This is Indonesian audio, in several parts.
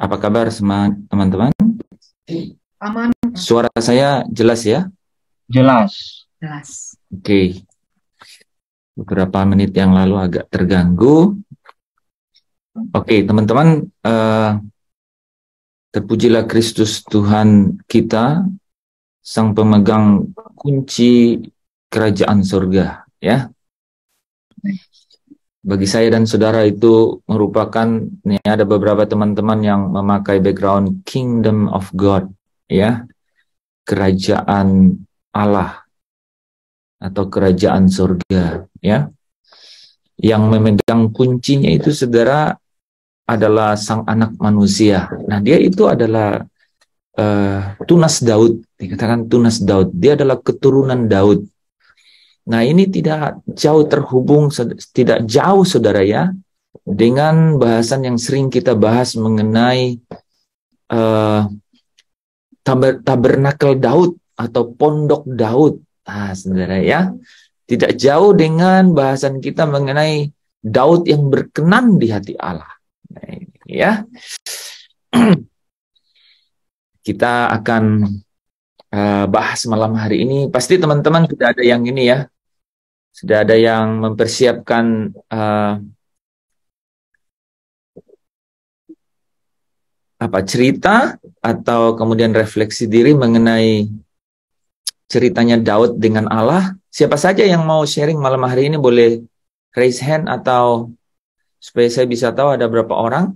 Apa kabar semua teman-teman? Aman. Suara saya jelas ya? Jelas. Oke. Beberapa menit yang lalu agak terganggu. Oke, teman-teman, terpujilah Kristus Tuhan kita, Sang Pemegang kunci kerajaan surga, ya. Bagi saya dan saudara itu merupakan, ini ada beberapa teman-teman yang memakai background Kingdom of God, ya, kerajaan Allah atau kerajaan surga, ya. Yang memegang kuncinya itu saudara adalah sang anak manusia. Nah, dia itu adalah tunas Daud, dikatakan tunas Daud. Dia adalah keturunan Daud. Nah, ini tidak jauh terhubung, tidak jauh saudara ya, dengan bahasan yang sering kita bahas mengenai tabernakel Daud atau pondok Daud. Nah, saudara ya, tidak jauh dengan bahasan kita mengenai Daud yang berkenan di hati Allah. Nah, ini ya. Kita akan bahas malam hari ini. Pasti teman-teman sudah ada yang ini ya, sudah ada yang mempersiapkan cerita atau kemudian refleksi diri mengenai ceritanya Daud dengan Allah. Siapa saja yang mau sharing malam hari ini boleh raise hand atau supaya saya bisa tahu ada berapa orang.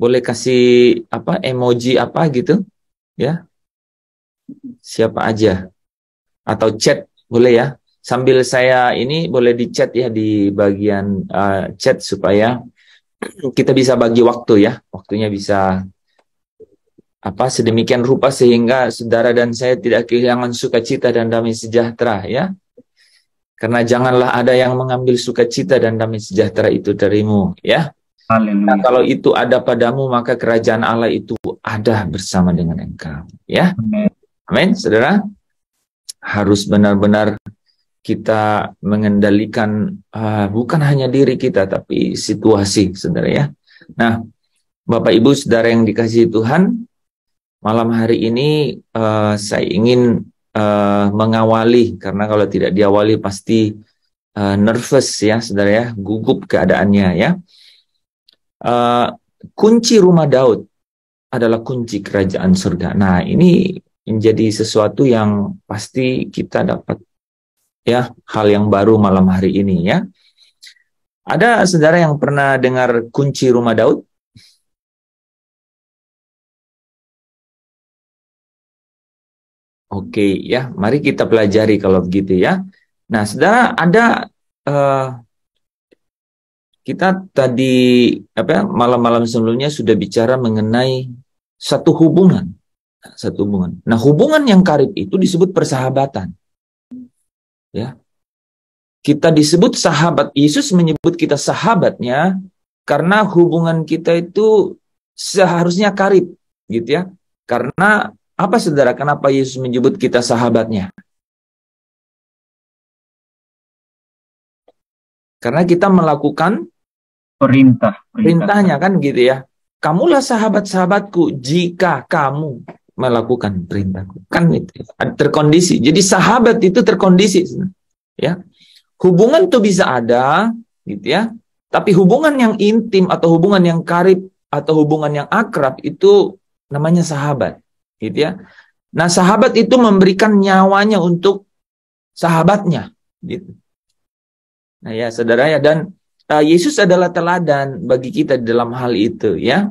Boleh kasih emoji apa gitu ya. Siapa aja. Atau chat boleh ya. Sambil saya ini boleh di chat ya di bagian chat supaya kita bisa bagi waktu ya. Waktunya bisa sedemikian rupa sehingga saudara dan saya tidak kehilangan sukacita dan damai sejahtera ya. Karena janganlah ada yang mengambil sukacita dan damai sejahtera itu darimu ya. Nah, kalau itu ada padamu maka kerajaan Allah itu ada bersama dengan engkau ya. Amin, saudara. Harus benar-benar kita mengendalikan bukan hanya diri kita tapi situasi, saudara ya. Nah, Bapak Ibu saudara yang dikasihi Tuhan, malam hari ini saya ingin mengawali, karena kalau tidak diawali pasti nervous ya saudara ya, gugup keadaannya ya. Kunci rumah Daud adalah kunci kerajaan surga. Nah, ini menjadi sesuatu yang pasti kita dapat ya, hal yang baru malam hari ini ya. Ada saudara yang pernah dengar kunci rumah Daud? Oke ya, mari kita pelajari kalau begitu ya. Nah, saudara, ada kita tadi malam-malam sebelumnya sudah bicara mengenai satu hubungan. Nah, hubungan yang karib itu disebut persahabatan. Ya. Kita disebut sahabat. Yesus menyebut kita sahabatnya karena hubungan kita itu seharusnya karib, gitu ya. Karena apa saudara? Kenapa Yesus menyebut kita sahabatnya? Karena kita melakukan perintahnya kan gitu ya. Kamulah sahabat-sahabatku jika kamu melakukan perintahku. Kan itu terkondisi. Jadi sahabat itu terkondisi, ya. Hubungan itu bisa ada, gitu ya. Tapi hubungan yang intim atau hubungan yang karib atau hubungan yang akrab itu namanya sahabat, gitu ya. Nah, sahabat itu memberikan nyawanya untuk sahabatnya, gitu. Nah ya saudara ya, dan Yesus adalah teladan bagi kita dalam hal itu ya.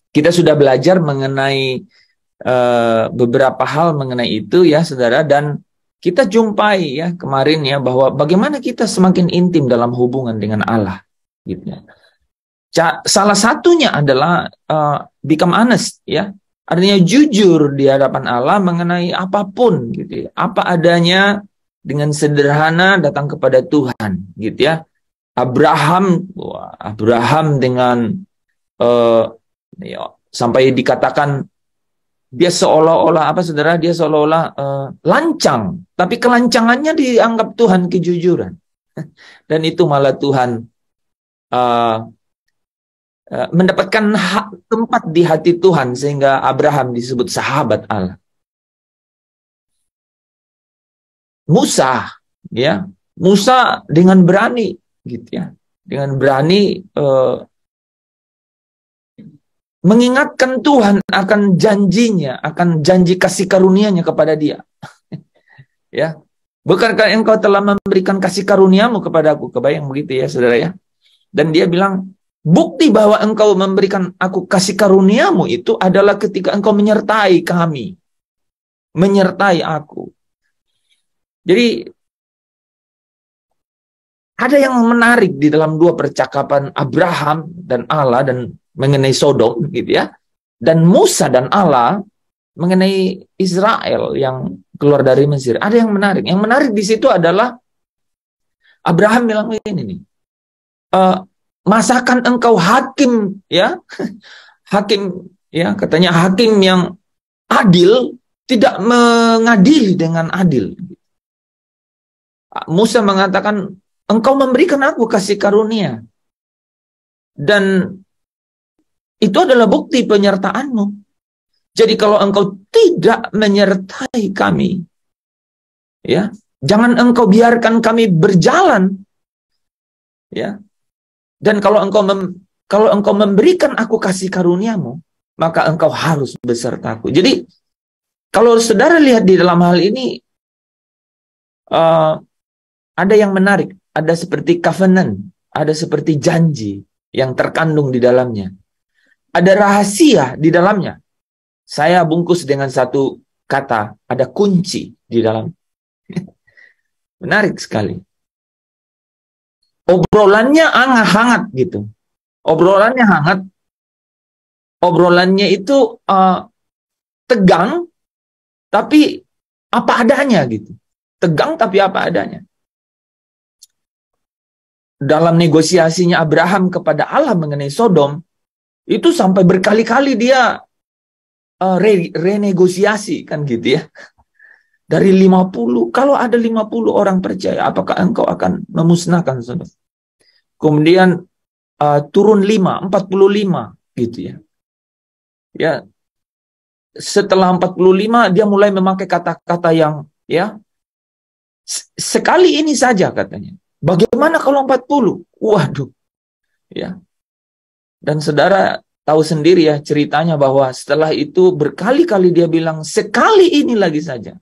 Kita sudah belajar mengenai beberapa hal mengenai itu ya saudara, dan kita jumpai ya kemarin ya bahwa bagaimana kita semakin intim dalam hubungan dengan Allah gitu ya. Salah satunya adalah become honest ya. Artinya jujur di hadapan Allah mengenai apapun gitu ya. Apa adanya, dengan sederhana datang kepada Tuhan gitu ya. Abraham dengan sampai dikatakan dia seolah-olah saudara, dia seolah-olah lancang, tapi kelancangannya dianggap Tuhan kejujuran. Dan itu malah Tuhan uh, mendapatkan tempat di hati Tuhan sehingga Abraham disebut sahabat Allah. Musa, ya, Musa dengan berani, gitu ya, dengan berani mengingatkan Tuhan akan janjinya, akan janji kasih karunia-Nya kepada dia. Ya, bukankah engkau telah memberikan kasih karuniamu kepadaku? Kebayang begitu ya, saudara ya. Dan dia bilang, bukti bahwa engkau memberikan aku kasih karuniamu itu adalah ketika engkau menyertai kami. Menyertai aku. Jadi, ada yang menarik di dalam dua percakapan Abraham dan Allah dan mengenai Sodom, gitu ya. Dan Musa dan Allah mengenai Israel yang keluar dari Mesir. Ada yang menarik. Yang menarik di situ adalah Abraham bilang begini nih. Masakan engkau hakim, ya, hakim, ya, katanya hakim yang adil tidak mengadili dengan adil. Musa mengatakan, engkau memberikan aku kasih karunia, dan itu adalah bukti penyertaanmu. Jadi kalau engkau tidak menyertai kami, ya, jangan engkau biarkan kami berjalan, ya. Dan kalau engkau memberikan aku kasih karuniamu, maka engkau harus besertaku. Jadi, kalau saudara lihat di dalam hal ini, ada yang menarik. Ada seperti covenant, ada seperti janji yang terkandung di dalamnya. Ada rahasia di dalamnya. Saya bungkus dengan satu kata, ada kunci di dalam. Menarik sekali. Obrolannya hangat gitu. Obrolannya hangat. Obrolannya itu tegang, tapi apa adanya gitu. Tegang tapi apa adanya. Dalam negosiasinya Abraham kepada Allah mengenai Sodom, itu sampai berkali-kali dia renegosiasi, kan gitu ya. Dari 50, kalau ada 50 orang percaya, apakah engkau akan memusnahkan Sodom? Kemudian turun 5, 45 gitu ya. Ya. Setelah 45 dia mulai memakai kata-kata yang, ya, sekali ini saja katanya. Bagaimana kalau 40? Waduh. Ya. Dan saudara tahu sendiri ya ceritanya bahwa setelah itu berkali-kali dia bilang, sekali ini lagi saja.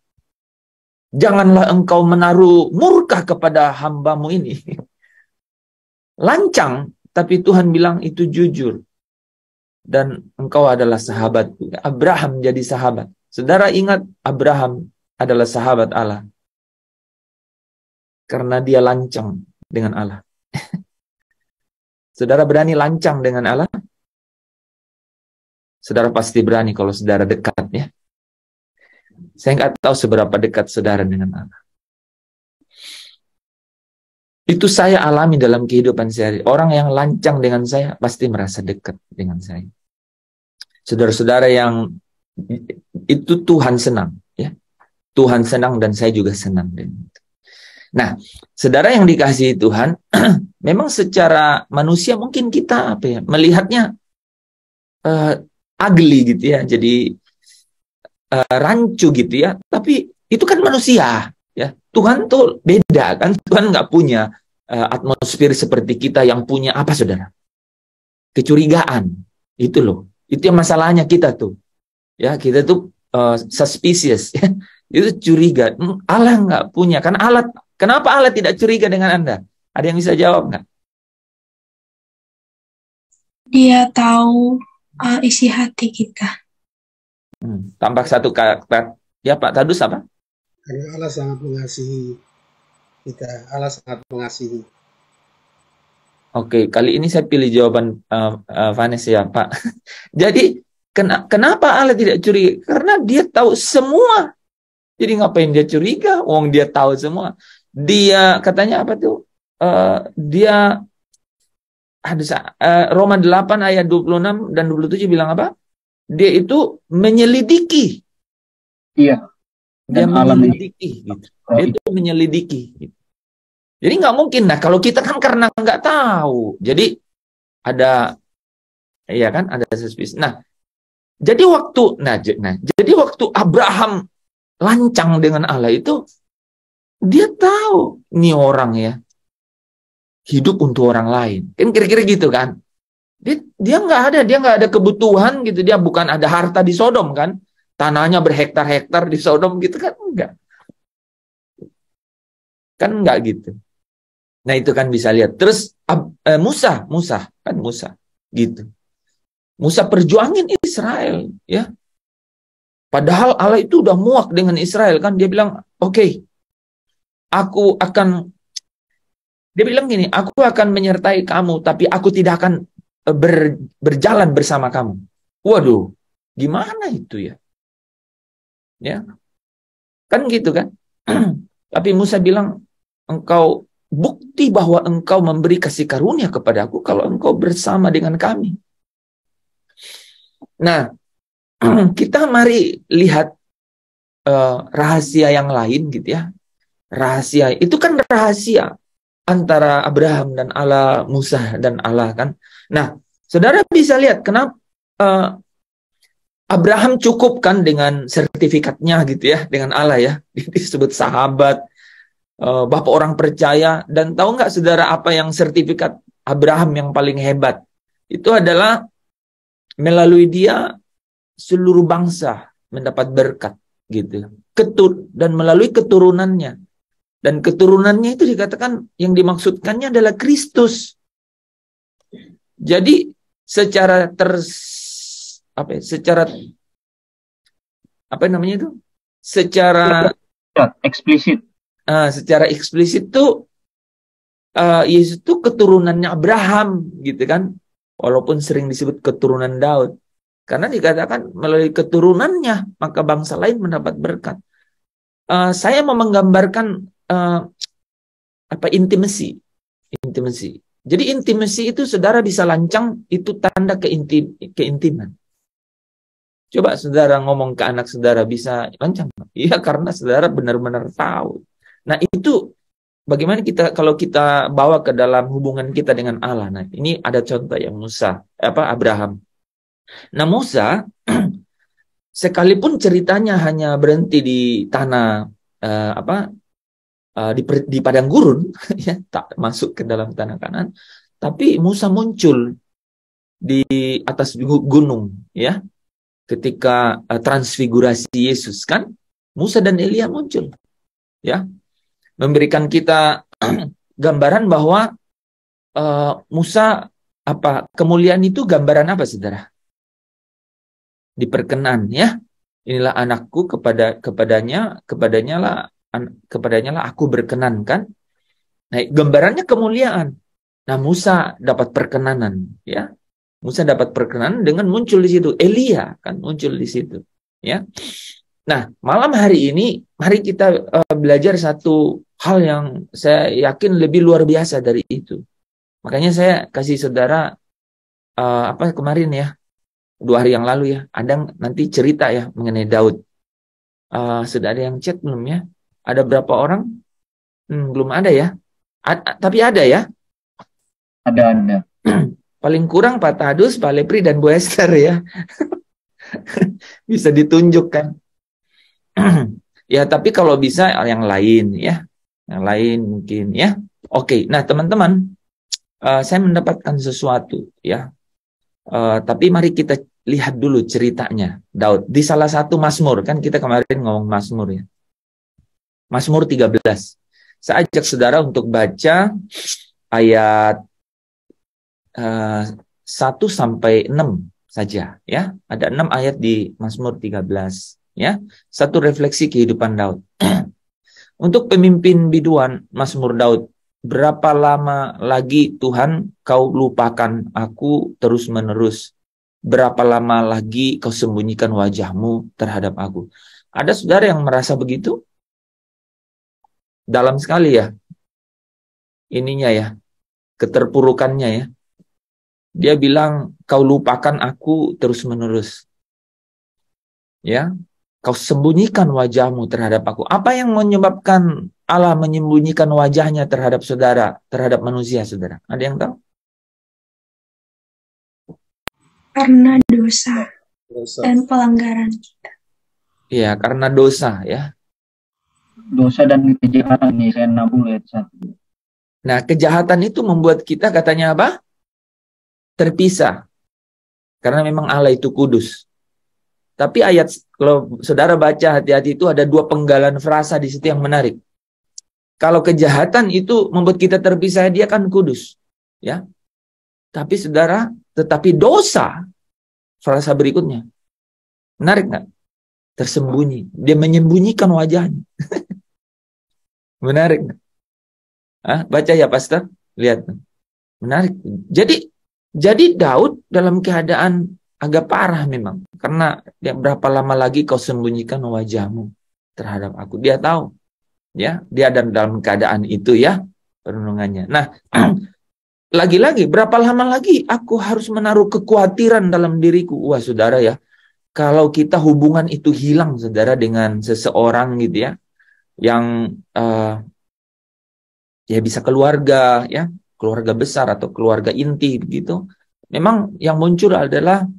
Janganlah engkau menaruh murka kepada hambamu ini. Lancang, tapi Tuhan bilang itu jujur. Dan engkau adalah sahabatku. Abraham jadi sahabat. Saudara ingat, Abraham adalah sahabat Allah. Karena dia lancang dengan Allah. Saudara berani lancang dengan Allah? Saudara pasti berani kalau saudara dekat, ya. Saya nggak tahu seberapa dekat saudara dengan Allah. Itu saya alami dalam kehidupan sehari. Orang yang lancang dengan saya pasti merasa dekat dengan saya. Saudara-saudara yang itu Tuhan senang, ya. Tuhan senang dan saya juga senang dengan itu. Nah, saudara yang dikasihi Tuhan, memang secara manusia mungkin kita melihatnya ugly gitu ya, jadi rancu gitu ya. Tapi itu kan manusia, ya. Tuhan tuh beda kan. Tuhan nggak punya atmosfer seperti kita yang punya apa, saudara? Kecurigaan. Itu loh. Itu yang masalahnya kita tuh. Ya, kita tuh suspicious. Ya. Itu curiga. Allah nggak punya. Kan Allah, kenapa Allah tidak curiga dengan Anda? Ada yang bisa jawab nggak? Dia tahu isi hati kita. Tambah satu kata. Ya Pak Tadus apa? Karena Allah sangat mengasihi kita. Allah sangat mengasihi. Oke, kali ini saya pilih jawaban Vanessa ya Pak. Jadi kenapa Allah tidak curiga? Karena dia tahu semua. Jadi ngapain dia curiga? Wong dia tahu semua. Dia katanya apa tuh? Dia Roma 8 ayat 26 dan 27 bilang apa? Dia itu menyelidiki. Iya. Dia menyelidiki. Gitu. Dia itu menyelidiki. Gitu. Jadi nggak mungkin. Nah, kalau kita kan karena nggak tahu. Jadi ada, ya kan, ada suspicion. Nah, jadi waktu Abraham lancang dengan Allah itu, dia tahu nih orang ya hidup untuk orang lain. Kan kira-kira gitu kan. Dia nggak ada kebutuhan gitu. Dia bukan ada harta di Sodom kan. Tanahnya berhektar-hektar di Sodom gitu kan, enggak. Kan enggak gitu. Nah, itu kan bisa lihat. Terus Musa gitu. Musa perjuangin Israel ya. Padahal Allah itu udah muak dengan Israel kan. Dia bilang, "Oke, dia bilang gini, aku akan menyertai kamu, tapi aku tidak akan berjalan bersama kamu." Waduh, gimana itu ya? Ya, kan gitu kan? Tapi Musa bilang, engkau bukti bahwa engkau memberi kasih karunia kepadaku kalau engkau bersama dengan kami. Nah, kita mari lihat rahasia yang lain gitu ya. Rahasia itu kan rahasia antara Abraham dan Allah, Musa dan Allah kan. Nah, saudara bisa lihat kenapa Abraham cukup kan dengan sertifikatnya gitu ya, dengan Allah ya. Disebut sahabat, bapak orang percaya. Dan tahu nggak saudara apa yang sertifikat Abraham yang paling hebat? Itu adalah melalui dia seluruh bangsa mendapat berkat gitu. Dan melalui keturunannya. Dan keturunannya itu dikatakan yang dimaksudkannya adalah Kristus. Jadi secara eksplisit. Secara eksplisit tuh Yesus itu keturunannya Abraham gitu kan. Walaupun sering disebut keturunan Daud. Karena dikatakan melalui keturunannya maka bangsa lain mendapat berkat. Saya mau menggambarkan intimasi. Jadi intimasi itu saudara bisa lancang, itu tanda keintiman. Coba saudara ngomong ke anak saudara, bisa lancang? Iya, karena saudara benar-benar tahu. Nah, itu bagaimana kalau kita bawa ke dalam hubungan kita dengan Allah. Nah, ini ada contoh yang Abraham. Nah, Musa sekalipun ceritanya hanya berhenti di tanah di padang gurun ya, tak masuk ke dalam tanah Kanaan, tapi Musa muncul di atas gunung ya, ketika transfigurasi Yesus kan, Musa dan Elia muncul ya, memberikan kita gambaran bahwa Musa kemuliaan itu gambaran apa saudara? Diperkenan ya, inilah anakku, kepadanya lah aku berkenan kan. Nah, gambarannya kemuliaan. Nah, Musa dapat perkenanan ya. Musa dapat perkenanan dengan muncul di situ. Elia kan muncul di situ ya. Nah, malam hari ini mari kita belajar satu hal yang saya yakin lebih luar biasa dari itu. Makanya saya kasih saudara kemarin ya, 2 hari yang lalu ya, ada nanti cerita ya mengenai Daud. Sudah ada yang chat belum ya? Ada berapa orang? Belum ada ya? Tapi ada ya? Ada. Paling kurang Pak Tadus, Pak Lepri, dan Bu Esther ya. Bisa ditunjukkan. Ya, tapi kalau bisa yang lain ya. Yang lain mungkin ya. Oke, nah teman-teman, saya mendapatkan sesuatu ya. Tapi mari kita lihat dulu ceritanya Daud. Di salah satu Mazmur, kan kita kemarin ngomong Mazmur ya. Mazmur 13. Saya ajak saudara untuk baca ayat 1 sampai 6 saja ya. Ada 6 ayat di Mazmur 13 ya. Satu refleksi kehidupan Daud. Untuk pemimpin biduan Mazmur Daud. Berapa lama lagi Tuhan kau lupakan aku terus-menerus? Berapa lama lagi kau sembunyikan wajahmu terhadap aku? Ada saudara yang merasa begitu? Dalam sekali ya. Ininya ya. Keterpurukannya ya. Dia bilang, kau lupakan aku terus-menerus. Ya. Kau sembunyikan wajahmu terhadap aku. Apa yang menyebabkan Allah menyembunyikan wajahnya terhadap saudara, terhadap manusia saudara? Ada yang tahu? karena dosa Dosa. dan pelanggaran. Ya, karena dosa ya. Dosa dan kejahatan nih, saya 60 ayat 1. Nah, kejahatan itu membuat kita katanya apa? Terpisah. Karena memang Allah itu kudus. Tapi ayat, kalau saudara baca hati-hati itu ada dua penggalan frasa di situ yang menarik. Kalau kejahatan itu membuat kita terpisah, dia kan kudus. Ya. Tapi saudara, tetapi dosa, frasa berikutnya. Menarik nggak? Tersembunyi. Dia menyembunyikan wajahnya. Menarik nggak? Baca ya, Pastor. Lihat. Menarik. Jadi Daud dalam keadaan agak parah memang. Karena berapa lama lagi kau sembunyikan wajahmu terhadap aku. Dia tahu. Ya, dia dalam keadaan itu ya perenungannya. Nah, lagi-lagi berapa lama lagi aku harus menaruh kekhawatiran dalam diriku. Wah, saudara ya, kalau kita hubungan itu hilang, saudara, dengan seseorang gitu ya, yang ya bisa keluarga ya, keluarga besar atau keluarga inti begitu. Memang yang muncul adalah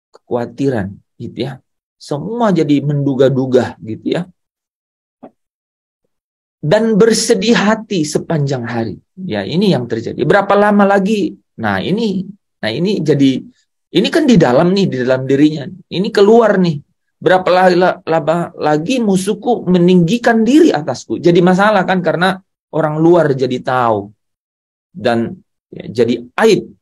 kekhawatiran gitu ya. Semua jadi menduga-duga gitu ya. Dan bersedih hati sepanjang hari. Ya, ini yang terjadi. Berapa lama lagi? Nah, ini jadi ini kan di dalam nih, di dalam dirinya. Ini keluar nih. Berapa lama lagi musuhku meninggikan diri atasku. Jadi masalah kan karena orang luar jadi tahu dan ya, jadi aib.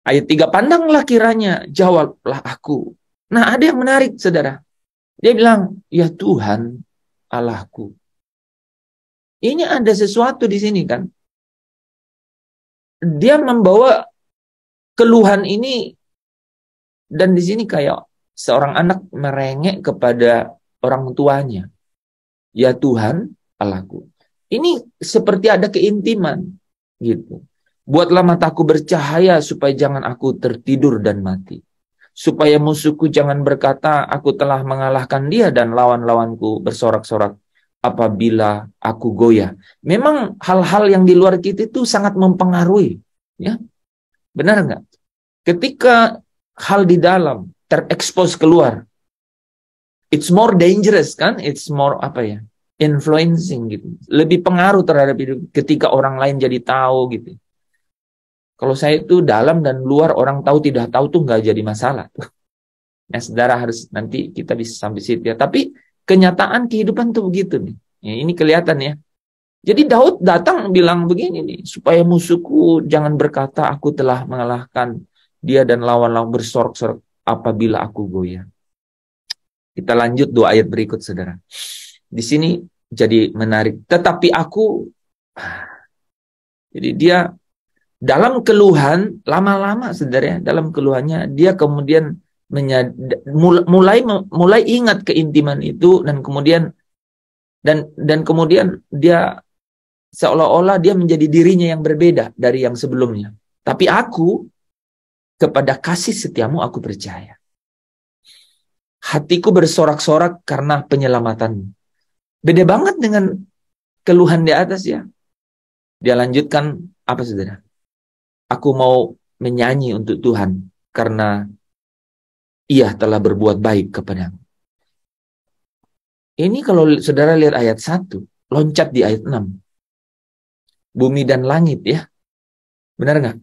Ayat 3, pandanglah kiranya, jawablah aku. Nah, ada yang menarik, saudara. Dia bilang, ya Tuhan, Allahku. Ini ada sesuatu di sini kan. Dia membawa keluhan ini, dan di sini kayak seorang anak merengek kepada orang tuanya. Ya Tuhan, Allahku. Ini seperti ada keintiman gitu. Buatlah mataku bercahaya supaya jangan aku tertidur dan mati. Supaya musuhku jangan berkata, aku telah mengalahkan dia dan lawan-lawanku bersorak-sorak apabila aku goyah. Memang hal-hal yang di luar kita itu sangat mempengaruhi. Ya, benar nggak? Ketika hal di dalam terekspos keluar, it's more dangerous kan? It's more influencing gitu. Lebih pengaruh terhadap hidup ketika orang lain jadi tahu gitu. Kalau saya itu dalam dan luar, orang tahu tidak tahu tuh nggak jadi masalah. Nah, saudara harus nanti kita bisa sampai situ ya. Tapi kenyataan kehidupan tuh begitu nih. Ya, ini kelihatan ya. Jadi Daud datang bilang begini nih, supaya musuhku jangan berkata aku telah mengalahkan dia dan lawan-lawan bersorak-sorak apabila aku goyah. Kita lanjut 2 ayat berikut, saudara. Di sini jadi menarik. Tetapi aku, jadi dia dalam keluhan, lama-lama saudara, dalam keluhannya dia kemudian mulai ingat keintiman itu, dan kemudian dia seolah-olah dia menjadi dirinya yang berbeda dari yang sebelumnya. Tapi aku, kepada kasih setiamu aku percaya. Hatiku bersorak-sorak karena penyelamatanmu. Beda banget dengan keluhan di atas ya. Dia lanjutkan apa saudara? Aku mau menyanyi untuk Tuhan karena Ia telah berbuat baik kepadamu. Ini kalau saudara lihat ayat 1, loncat di ayat 6. Bumi dan langit ya. Benar nggak?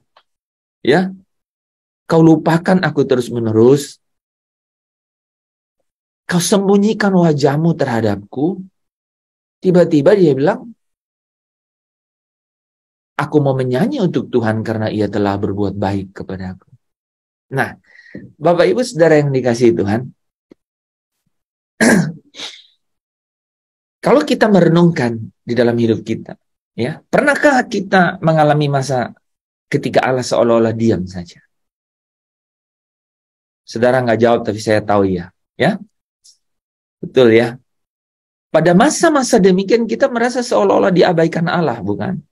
Ya. Kau lupakan aku terus-menerus. Kau sembunyikan wajahmu terhadapku. Tiba-tiba dia bilang, aku mau menyanyi untuk Tuhan karena Ia telah berbuat baik kepadaku. Nah, Bapak Ibu Saudara yang dikasihi Tuhan, kalau kita merenungkan di dalam hidup kita, ya, pernahkah kita mengalami masa ketika Allah seolah-olah diam saja? Saudara nggak jawab, tapi saya tahu ya. Ya, betul ya. Pada masa-masa demikian kita merasa seolah-olah diabaikan Allah, bukan?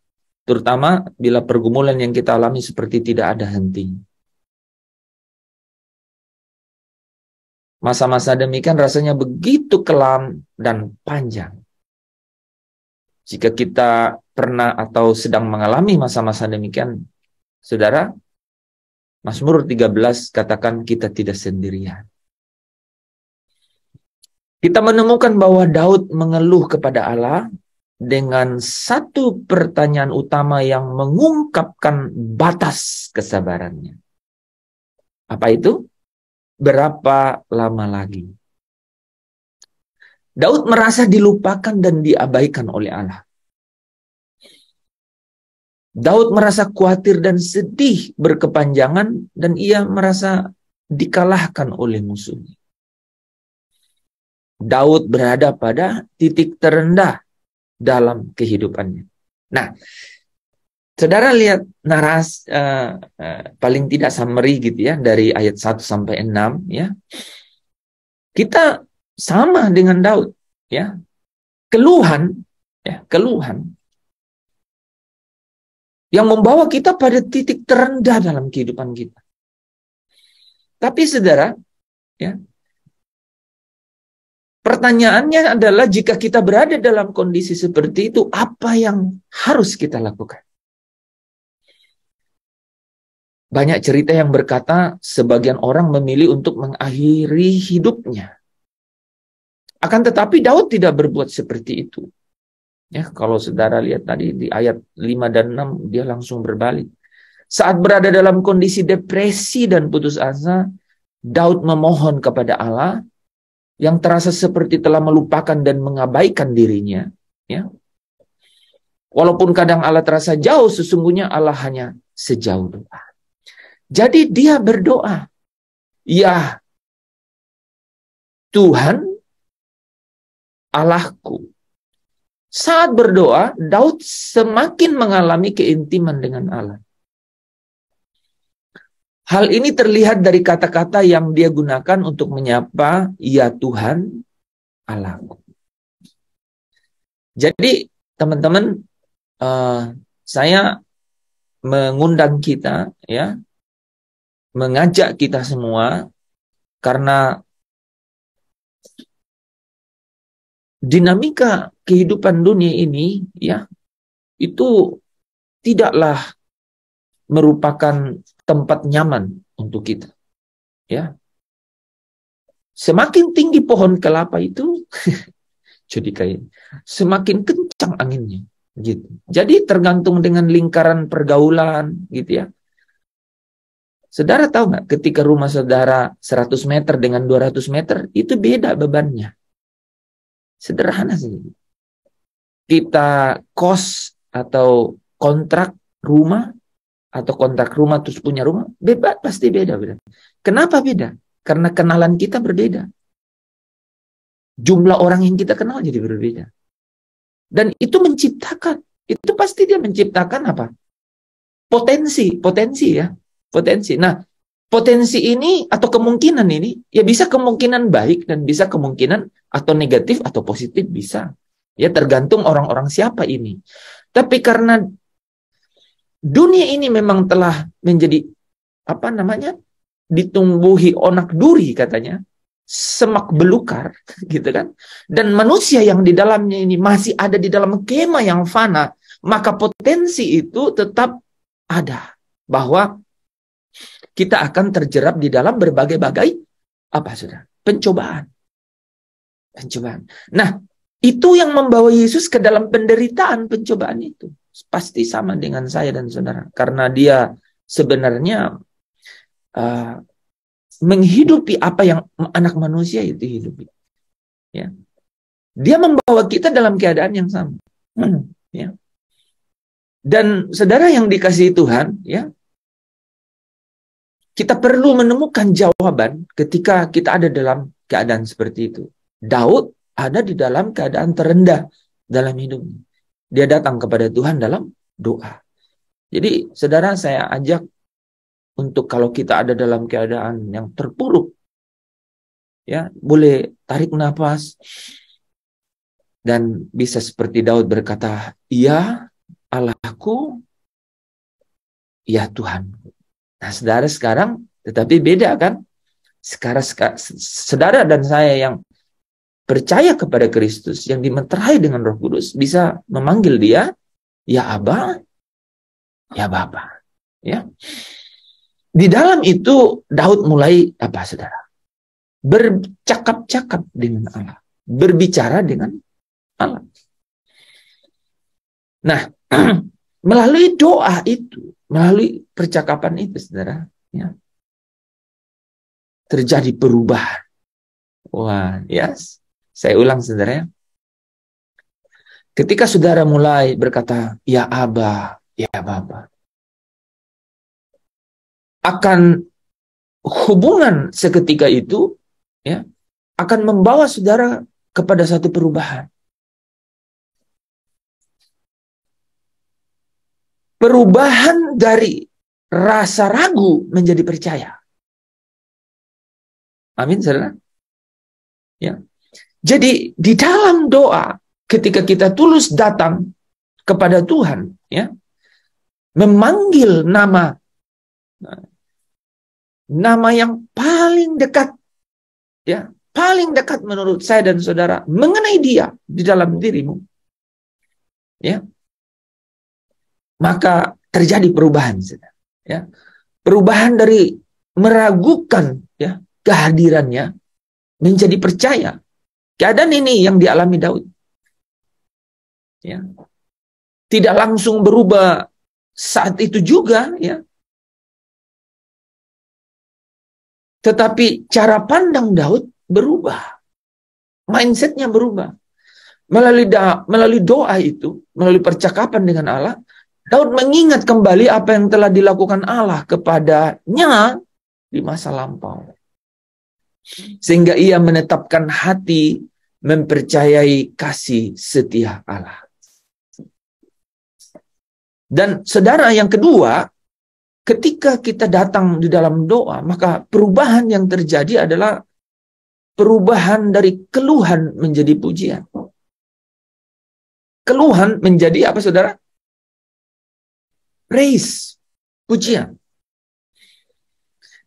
Terutama bila pergumulan yang kita alami seperti tidak ada hentinya. Masa-masa demikian rasanya begitu kelam dan panjang. Jika kita pernah atau sedang mengalami masa-masa demikian, saudara, Mazmur 13 katakan kita tidak sendirian. Kita menemukan bahwa Daud mengeluh kepada Allah dengan satu pertanyaan utama yang mengungkapkan batas kesabarannya. Apa itu? Berapa lama lagi? Daud merasa dilupakan dan diabaikan oleh Allah. Daud merasa khawatir dan sedih berkepanjangan dan ia merasa dikalahkan oleh musuhnya. Daud berada pada titik terendah dalam kehidupannya. Nah, saudara lihat paling tidak summary gitu ya dari ayat 1 sampai 6 ya. Kita sama dengan Daud ya. Keluhan yang membawa kita pada titik terendah dalam kehidupan kita. Tapi saudara, ya, pertanyaannya adalah jika kita berada dalam kondisi seperti itu, apa yang harus kita lakukan? Banyak cerita yang berkata sebagian orang memilih untuk mengakhiri hidupnya. Akan tetapi Daud tidak berbuat seperti itu. Ya, kalau saudara lihat tadi di ayat 5 dan 6, dia langsung berbalik. Saat berada dalam kondisi depresi dan putus asa, Daud memohon kepada Allah yang terasa seperti telah melupakan dan mengabaikan dirinya. Ya. Walaupun kadang Allah terasa jauh, sesungguhnya Allah hanya sejauh doa. Jadi dia berdoa, ya Tuhan Allahku. Saat berdoa, Daud semakin mengalami keintiman dengan Allah. Hal ini terlihat dari kata-kata yang dia gunakan untuk menyapa, ya Tuhan Allahku. Jadi, teman-teman, saya mengundang kita, ya, mengajak kita semua, karena dinamika kehidupan dunia ini, ya, itu tidaklah merupakan tempat nyaman untuk kita. Ya. Semakin tinggi pohon kelapa itu jadi kayak semakin kencang anginnya gitu. Jadi tergantung dengan lingkaran pergaulan gitu ya. Saudara tahu nggak ketika rumah saudara 100 meter dengan 200 meter itu beda bebannya. Sederhana sih. Kita kos atau kontrak rumah atau kontrak rumah terus punya rumah, pasti beda. Kenapa beda? Karena kenalan kita berbeda. Jumlah orang yang kita kenal jadi berbeda. Dan itu pasti dia menciptakan apa? Potensi ya. Potensi. Nah, potensi ini atau kemungkinan ini, ya bisa kemungkinan baik dan bisa kemungkinan atau negatif atau positif bisa. Ya tergantung orang-orang siapa ini. Tapi karena dunia ini memang telah menjadi ditumbuhi onak duri katanya, semak belukar gitu kan. Dan manusia yang di dalamnya ini masih ada di dalam kemah yang fana, maka potensi itu tetap ada bahwa kita akan terjerap di dalam berbagai-bagai pencobaan. Nah, itu yang membawa Yesus ke dalam penderitaan pencobaan itu. Pasti sama dengan saya dan saudara. Karena dia sebenarnya menghidupi apa yang anak manusia itu hidupi. Ya. Dia membawa kita dalam keadaan yang sama. Ya. Dan saudara yang dikasihi Tuhan, ya, kita perlu menemukan jawaban ketika kita ada dalam keadaan seperti itu. Daud ada di dalam keadaan terendah dalam hidupnya. Dia datang kepada Tuhan dalam doa. Jadi, saudara, saya ajak untuk kalau kita ada dalam keadaan yang terpuruk, ya, boleh tarik nafas dan bisa seperti Daud berkata, "Ya Allahku, ya Tuhan." Nah, saudara sekarang, tetapi beda kan? Sekarang saudara dan saya yang percaya kepada Kristus, yang dimeterai dengan Roh Kudus, bisa memanggil dia, ya Aba, ya Bapa. Ya. Di dalam itu Daud mulai apa, saudara? Bercakap-cakap dengan Allah, berbicara dengan Allah. Nah, melalui doa itu, melalui percakapan itu, saudara, ya, terjadi perubahan. Wah, yes. Saya ulang, saudara, ya. Ketika saudara mulai berkata, ya Aba, ya Bapa, akan hubungan seketika itu, ya, akan membawa saudara kepada satu perubahan. Perubahan dari rasa ragu menjadi percaya. Amin, saudara. Ya. Jadi di dalam doa, ketika kita tulus datang kepada Tuhan, ya, memanggil nama yang paling dekat, ya, paling dekat menurut saya dan saudara mengenai Dia di dalam dirimu, ya, maka terjadi perubahan, saudara. Ya, perubahan dari meragukan, ya, kehadirannya menjadi percaya. Keadaan ini yang dialami Daud. Ya. Tidak langsung berubah saat itu juga, ya. Tetapi cara pandang Daud berubah. Mindsetnya berubah. Melalui doa itu, melalui percakapan dengan Allah, Daud mengingat kembali apa yang telah dilakukan Allah kepadanya di masa lampau. Sehingga ia menetapkan hati mempercayai kasih setia Allah. Dan saudara, yang kedua, ketika kita datang di dalam doa, maka perubahan yang terjadi adalah perubahan dari keluhan menjadi pujian. Keluhan menjadi apa, saudara? Praise, pujian.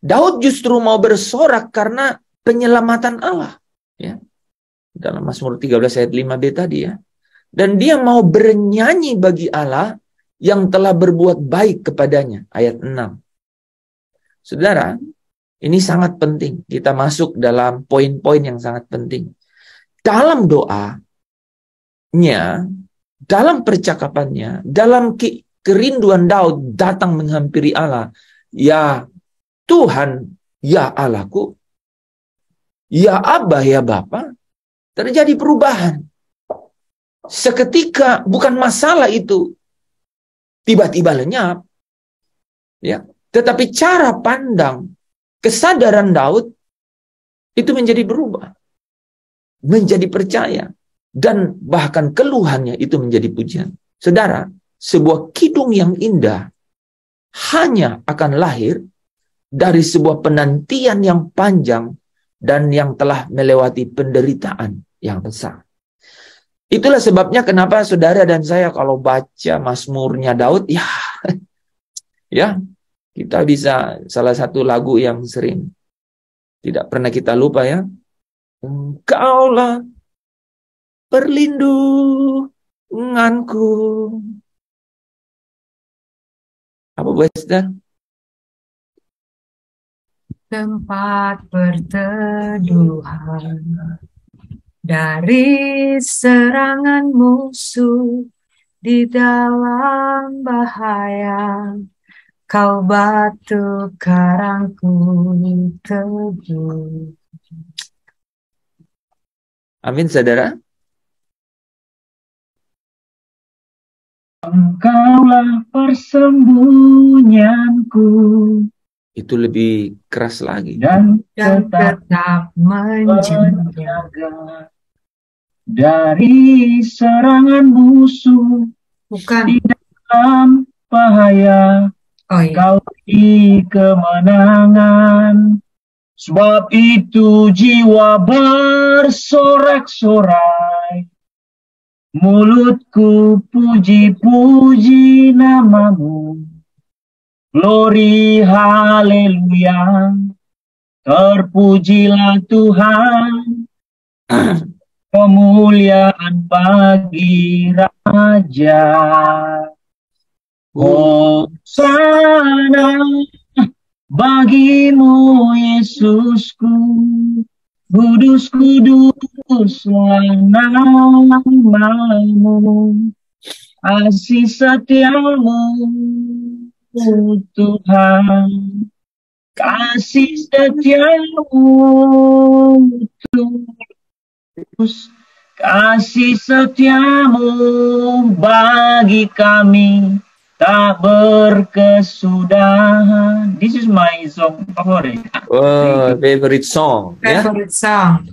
Daud justru mau bersorak karena penyelamatan Allah, ya. Dalam Mazmur 13 ayat 5b tadi, ya. Dan dia mau bernyanyi bagi Allah yang telah berbuat baik kepadanya, ayat 6. Saudara, ini sangat penting. Kita masuk dalam poin-poin yang sangat penting. Dalam doanya, dalam percakapannya, dalam kerinduan Daud datang menghampiri Allah, ya Tuhan, ya Allahku, ya Abah, ya Bapa, terjadi perubahan. Seketika bukan masalah itu tiba-tiba lenyap, ya, tetapi cara pandang, kesadaran Daud itu menjadi berubah, menjadi percaya, dan bahkan keluhannya itu menjadi pujian. Saudara, sebuah kidung yang indah hanya akan lahir dari sebuah penantian yang panjang dan yang telah melewati penderitaan yang besar. Itulah sebabnya kenapa saudara dan saya kalau baca Mazmurnya Daud, ya, ya, kita bisa, salah satu lagu yang sering tidak pernah kita lupa, ya. Engkaulah perlindunganku. Apa buat saudara? Tempat berteduhan dari serangan musuh di dalam bahaya. Kau batu karangku teguh. Amin, saudara. Engkaulah persembunyianku. Itu lebih keras lagi. Dan tetap menjaga dari serangan musuh. Bukan. Di dalam bahaya. Oh, iya. Kau beri kemenangan. Sebab itu jiwa bersorak-sorai. Mulutku puji-puji namamu. Glory, haleluya. Terpujilah Tuhan. Kemuliaan bagi Raja. Hosana bagimu Yesusku, kudus kuduslah namamu, kasih setiamu Tuhan, kasih setiamu tulus, kasih setiamu bagi kami tak berkesudahan. This is my song favorit. Oh, favorite song, ya. Favorite song.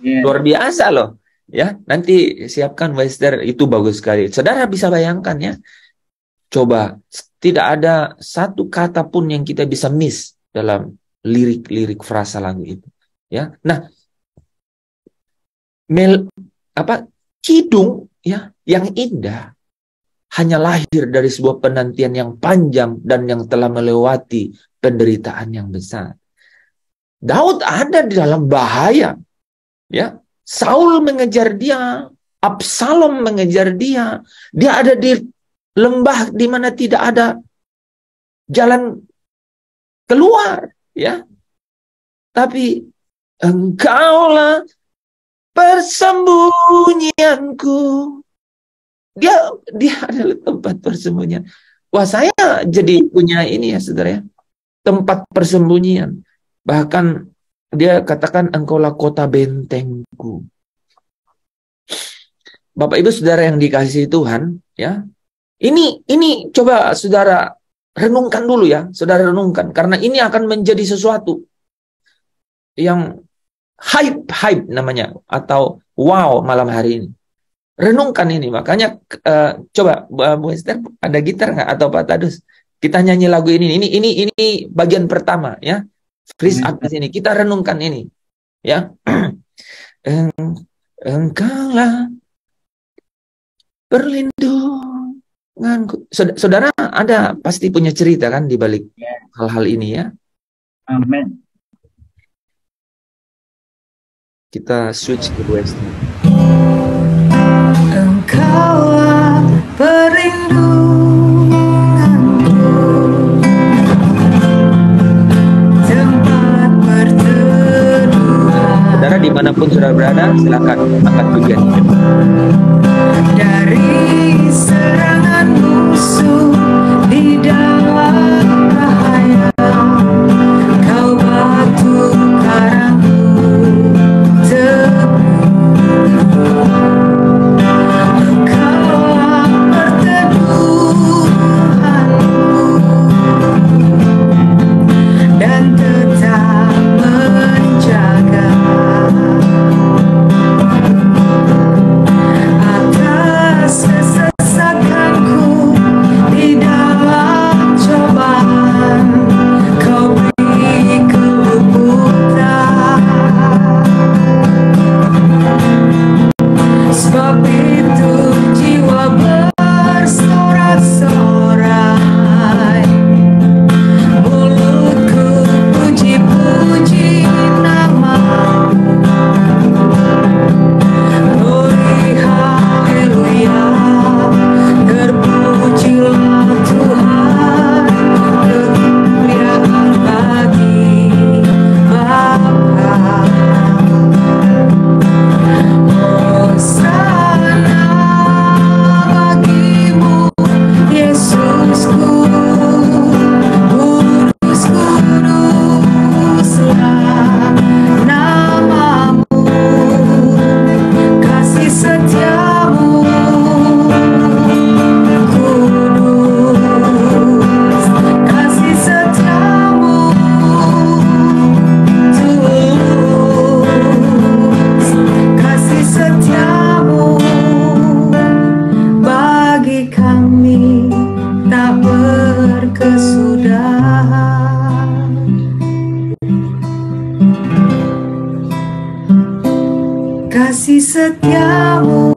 Yeah. Luar biasa loh. Ya, nanti siapkan Wester, itu bagus sekali. Saudara bisa bayangkan ya. Coba, tidak ada satu kata pun yang kita bisa miss dalam lirik-lirik frasa lagu itu. Ya. Nah, kidung ya yang indah hanya lahir dari sebuah penantian yang panjang dan yang telah melewati penderitaan yang besar. Daud ada di dalam bahaya. Ya, Saul mengejar dia, Absalom mengejar dia. Dia ada di lembah di mana tidak ada jalan keluar, ya. Tapi Engkaulah persembunyianku. Dia adalah tempat persembunyian. Wah, saya jadi punya ini ya, saudara ya. Tempat persembunyian. Bahkan dia katakan engkaulah kota bentengku. Bapak Ibu saudara yang dikasihi Tuhan, ya. Ini coba saudara renungkan dulu ya, saudara renungkan, karena ini akan menjadi sesuatu yang hype namanya, atau wow malam hari ini. Renungkan ini, makanya coba Bu Esther, ada gitar nggak atau Pak Tadus? Kita nyanyi lagu ini. Ini bagian pertama ya. Freeze up di sini. Kita renungkan ini, ya. Engkaulah perlindunganku. Saudara ada pasti punya cerita kan di balik hal-hal ini ya. Amin. Kita switch ke Western. Engkaulah perlindunganku, tempat berteduhan. Saudara dimanapun saudara berada, silakan angkat pujian. Dari serangan musuh di dalam bahaya, kau batu karangku dan tetap menjaga atas kesesakanku di dalam cobaan, kau beri keluputan. Sebab itu jiwa bersorak-sorai, mulutku puji-puji namamu. Glory haleluya, terpujilah Tuhan, kemuliaan bagi Bapa. Hosana bagimu Yesusku, kudus kuduslah namamu, kasih setiamu kudus, kasih setiamu tulus, kasih setiamu bagi kami tak berkesudahan. Kasih setiamu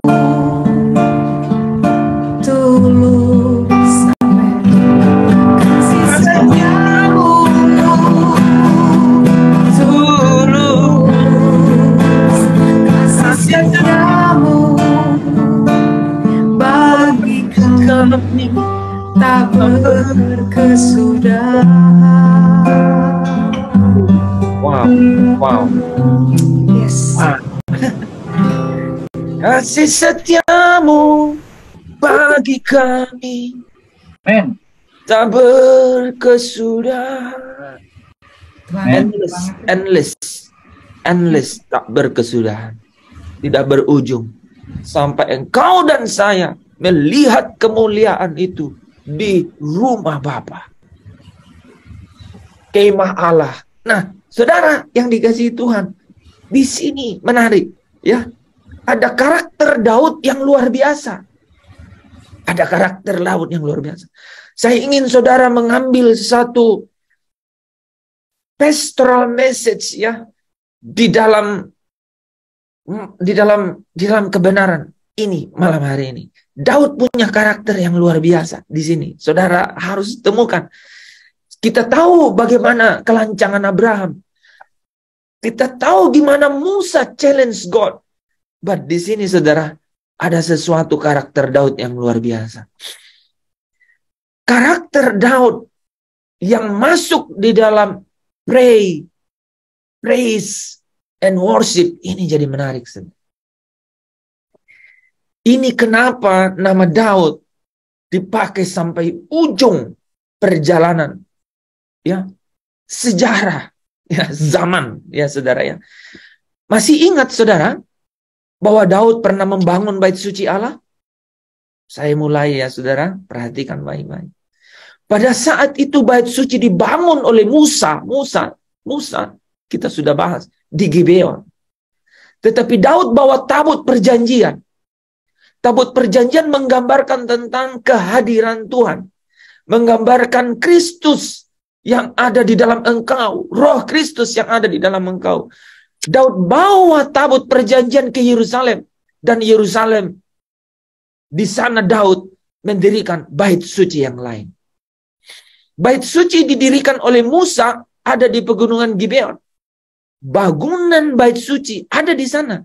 tulus, amin. Kasih setiamu tulus, kasih setiamu bagi kami tak berkesudahan. Wow. Wow. Yes. Kasih setiamu bagi kami Men, tak berkesudahan. men, Endless, tak berkesudahan, tidak berujung, sampai engkau dan saya melihat kemuliaan itu di rumah Bapa, kemah Allah. Nah, saudara yang dikasihi Tuhan, di sini menarik, ya. Ada karakter Daud yang luar biasa. Ada karakter Daud yang luar biasa. Saya ingin saudara mengambil satu pastoral message, ya, di dalam kebenaran ini malam hari ini. Daud punya karakter yang luar biasa di sini. Saudara harus temukan. Kita tahu bagaimana kelancangan Abraham. Kita tahu gimana Musa challenge God. But di sini saudara ada sesuatu karakter Daud yang luar biasa. Karakter Daud yang masuk di dalam praise and worship ini jadi menarik. Ini kenapa nama Daud dipakai sampai ujung perjalanan, ya, sejarah, ya, zaman, ya saudara, ya. Masih ingat saudara bahwa Daud pernah membangun bait suci Allah? Saya mulai, ya saudara, perhatikan baik-baik. Pada saat itu bait suci dibangun oleh Musa, kita sudah bahas di Gibeon. Tetapi Daud bawa tabut perjanjian. Tabut perjanjian menggambarkan tentang kehadiran Tuhan, menggambarkan Kristus yang ada di dalam engkau, Roh Kristus yang ada di dalam engkau. Daud bawa tabut perjanjian ke Yerusalem, dan Yerusalem, di sana Daud mendirikan bait suci yang lain. Bait suci didirikan oleh Musa ada di pegunungan Gibeon. Bangunan bait suci ada di sana.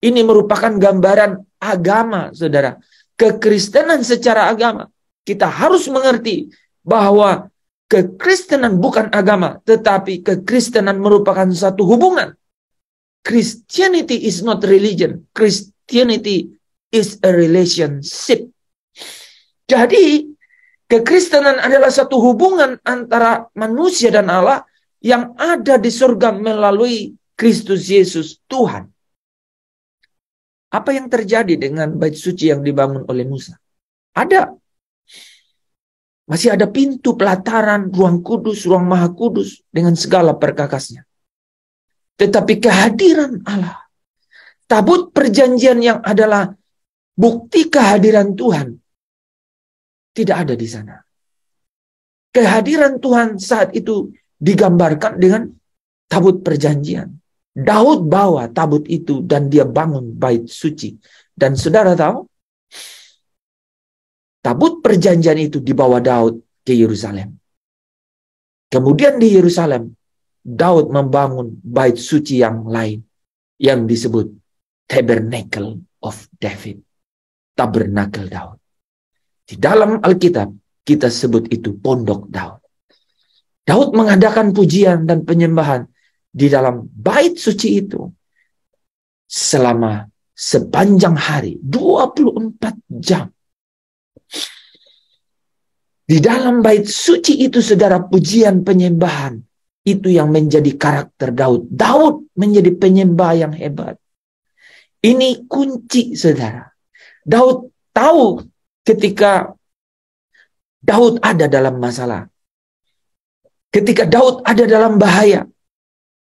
Ini merupakan gambaran agama, saudara. Kekristenan secara agama. Kita harus mengerti bahwa kekristenan bukan agama, tetapi kekristenan merupakan satu hubungan. Christianity is not religion. Christianity is a relationship. Jadi, kekristenan adalah satu hubungan antara manusia dan Allah yang ada di surga melalui Kristus Yesus Tuhan. Apa yang terjadi dengan bait suci yang dibangun oleh Musa? Masih ada pintu pelataran, ruang kudus, ruang maha kudus dengan segala perkakasnya. Tetapi kehadiran Allah, tabut perjanjian yang adalah bukti kehadiran Tuhan, tidak ada di sana. Kehadiran Tuhan saat itu digambarkan dengan tabut perjanjian. Daud bawa tabut itu dan dia bangun bait suci. Dan saudara tahu, tabut perjanjian itu dibawa Daud ke Yerusalem. Kemudian di Yerusalem, Daud membangun bait suci yang lain yang disebut Tabernacle of David. Tabernakel Daud. Di dalam Alkitab kita sebut itu pondok Daud. Daud mengadakan pujian dan penyembahan di dalam bait suci itu selama sepanjang hari, 24 jam. Di dalam bait suci itu, saudara, pujian penyembahan itu yang menjadi karakter Daud. Daud menjadi penyembah yang hebat. Ini kunci, saudara. Daud tahu ketika Daud ada dalam masalah. Ketika Daud ada dalam bahaya.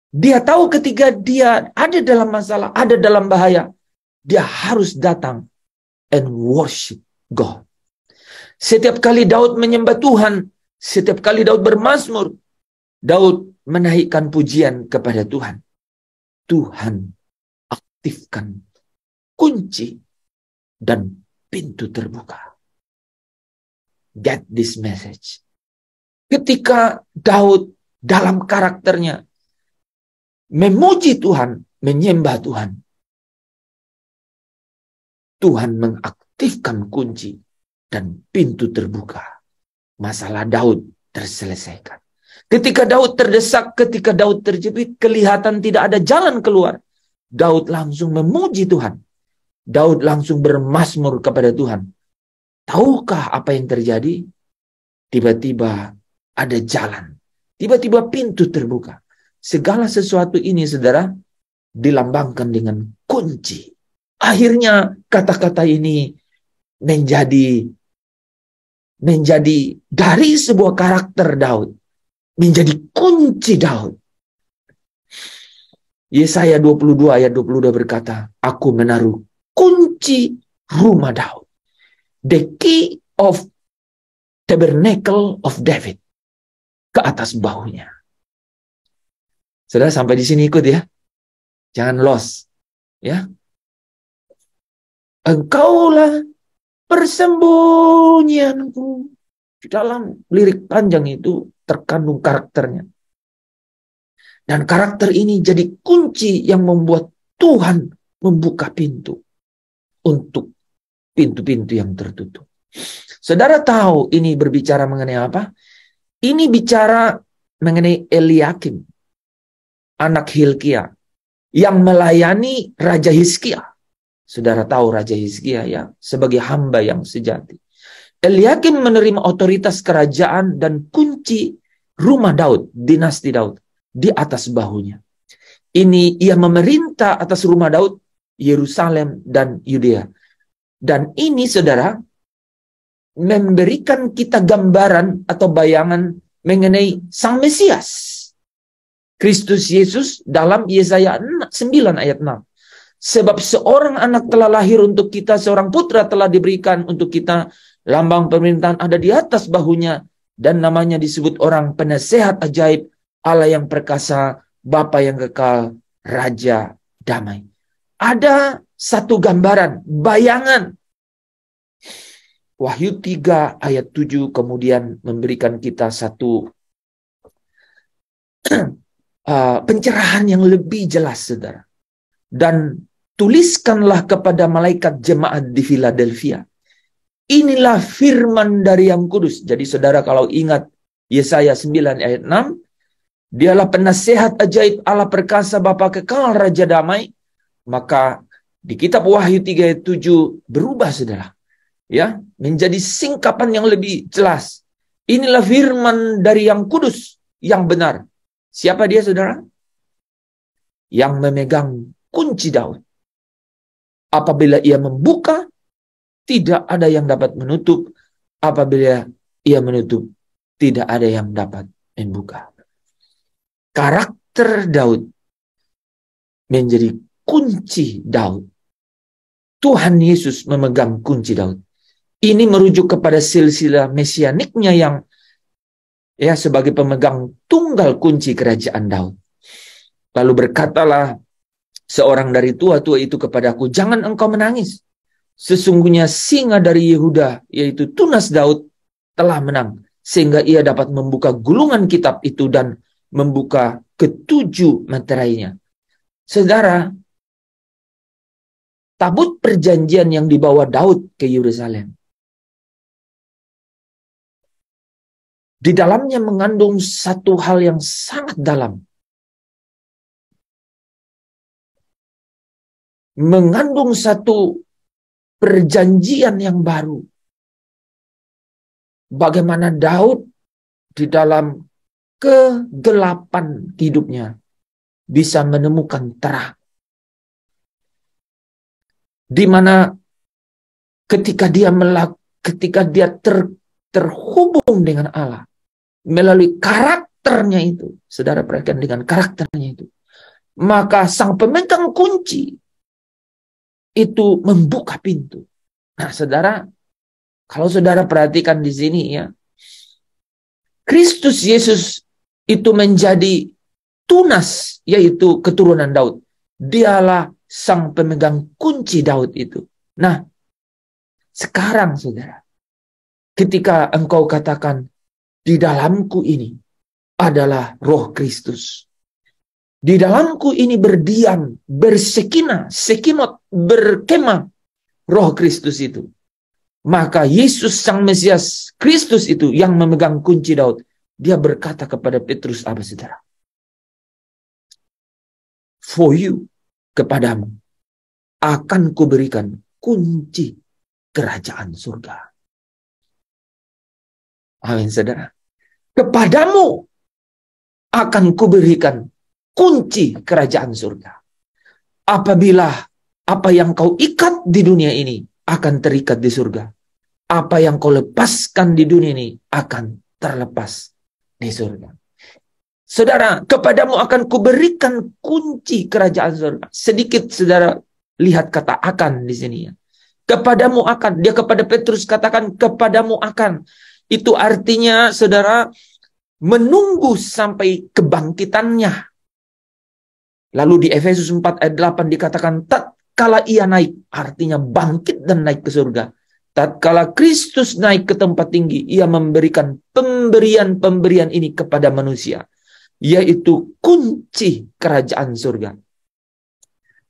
Dia tahu ketika dia ada dalam masalah, ada dalam bahaya, dia harus datang and worship God. Setiap kali Daud menyembah Tuhan, setiap kali Daud bermazmur, Daud menaikkan pujian kepada Tuhan. Tuhan aktifkan kunci dan pintu terbuka. Get this message. Ketika Daud dalam karakternya memuji Tuhan, menyembah Tuhan, Tuhan mengaktifkan kunci dan pintu terbuka. Masalah Daud terselesaikan. Ketika Daud terdesak, ketika Daud terjepit, kelihatan tidak ada jalan keluar, Daud langsung memuji Tuhan. Daud langsung bermazmur kepada Tuhan. Tahukah apa yang terjadi? Tiba-tiba ada jalan. Tiba-tiba pintu terbuka. Segala sesuatu ini, saudara, dilambangkan dengan kunci. Akhirnya kata-kata ini menjadi dari sebuah karakter Daud, menjadi kunci Daud. Yesaya 22 ayat 22 berkata, aku menaruh kunci rumah Daud. The key of tabernacle of David. Ke atas bahunya. Saudara sampai di sini ikut ya. Jangan lost. Ya. Engkaulah persembunyianku. Di dalam lirik panjang itu terkandung karakternya. Dan karakter ini jadi kunci yang membuat Tuhan membuka pintu untuk pintu-pintu yang tertutup. Saudara tahu ini berbicara mengenai apa? Ini bicara mengenai Eliakim, anak Hilkia, yang melayani Raja Hizkia. Saudara tahu Raja Hizkia ya, sebagai hamba yang sejati. Eliakim menerima otoritas kerajaan dan kunci rumah Daud, dinasti Daud, di atas bahunya. Ini ia memerintah atas rumah Daud, Yerusalem, dan Yudea. Dan ini, saudara, memberikan kita gambaran atau bayangan mengenai Sang Mesias. Kristus Yesus dalam Yesaya 9 ayat 6. Sebab seorang anak telah lahir untuk kita, seorang putra telah diberikan untuk kita, lambang pemerintahan ada di atas bahunya, dan namanya disebut orang penasehat ajaib, Allah yang perkasa, Bapa yang kekal, Raja damai. Ada satu gambaran, bayangan. Wahyu 3 ayat 7 kemudian memberikan kita satu pencerahan yang lebih jelas, saudara. Dan tuliskanlah kepada malaikat jemaat di Philadelphia. Inilah firman dari Yang Kudus. Jadi saudara kalau ingat Yesaya 9 ayat 6, dialah penasehat ajaib, Allah perkasa, Bapa kekal, Raja damai. Maka di kitab Wahyu 3 ayat 7 berubah, saudara. Ya, menjadi singkapan yang lebih jelas. Inilah firman dari Yang Kudus, yang benar. Siapa dia, saudara? Yang memegang kunci Daud. Apabila ia membuka, tidak ada yang dapat menutup. Apabila ia menutup, tidak ada yang dapat membuka. Karakter Daud menjadi kunci Daud. Tuhan Yesus memegang kunci Daud. Ini merujuk kepada silsilah mesianiknya yang ya sebagai pemegang tunggal kunci kerajaan Daud. Lalu berkatalah seorang dari tua-tua itu kepadaku, jangan engkau menangis. Sesungguhnya singa dari Yehuda, yaitu tunas Daud, telah menang. Sehingga ia dapat membuka gulungan kitab itu dan membuka ketujuh meterainya. Saudara, tabut perjanjian yang dibawa Daud ke Yerusalem, di dalamnya mengandung satu hal yang sangat dalam. Mengandung satu perjanjian yang baru. Bagaimana Daud di dalam kegelapan hidupnya bisa menemukan terang. Di mana ketika dia terhubung dengan Allah melalui karakternya itu, saudara perhatikan dengan karakternya itu, maka sang pemegang kunci itu membuka pintu. Nah, saudara, kalau saudara perhatikan di sini ya, Kristus Yesus itu menjadi tunas, yaitu keturunan Daud. Dialah sang pemegang kunci Daud itu. Nah, sekarang saudara, ketika engkau katakan, di dalamku ini adalah Roh Kristus. Di dalamku ini berdiam, bersekinah, sekinot, berkemah Roh Kristus itu. Maka Yesus Sang Mesias Kristus itu yang memegang kunci Daud dia berkata kepada Petrus apa saudara? For you, kepadamu akan kuberikan kunci kerajaan surga. Amin saudara. Kepadamu akan kuberikan kunci kerajaan surga. Apabila apa yang kau ikat di dunia ini akan terikat di surga. Apa yang kau lepaskan di dunia ini akan terlepas di surga. Saudara, kepadamu akan kuberikan kunci kerajaan surga. Sedikit saudara lihat kata akan di sini ya. Kepadamu akan. Dia kepada Petrus katakan kepadamu akan. Itu artinya saudara menunggu sampai kebangkitannya. Lalu di Efesus 4 ayat 8 dikatakan tatkala ia naik, artinya bangkit dan naik ke surga. Tatkala Kristus naik ke tempat tinggi, ia memberikan pemberian-pemberian ini kepada manusia, yaitu kunci kerajaan surga.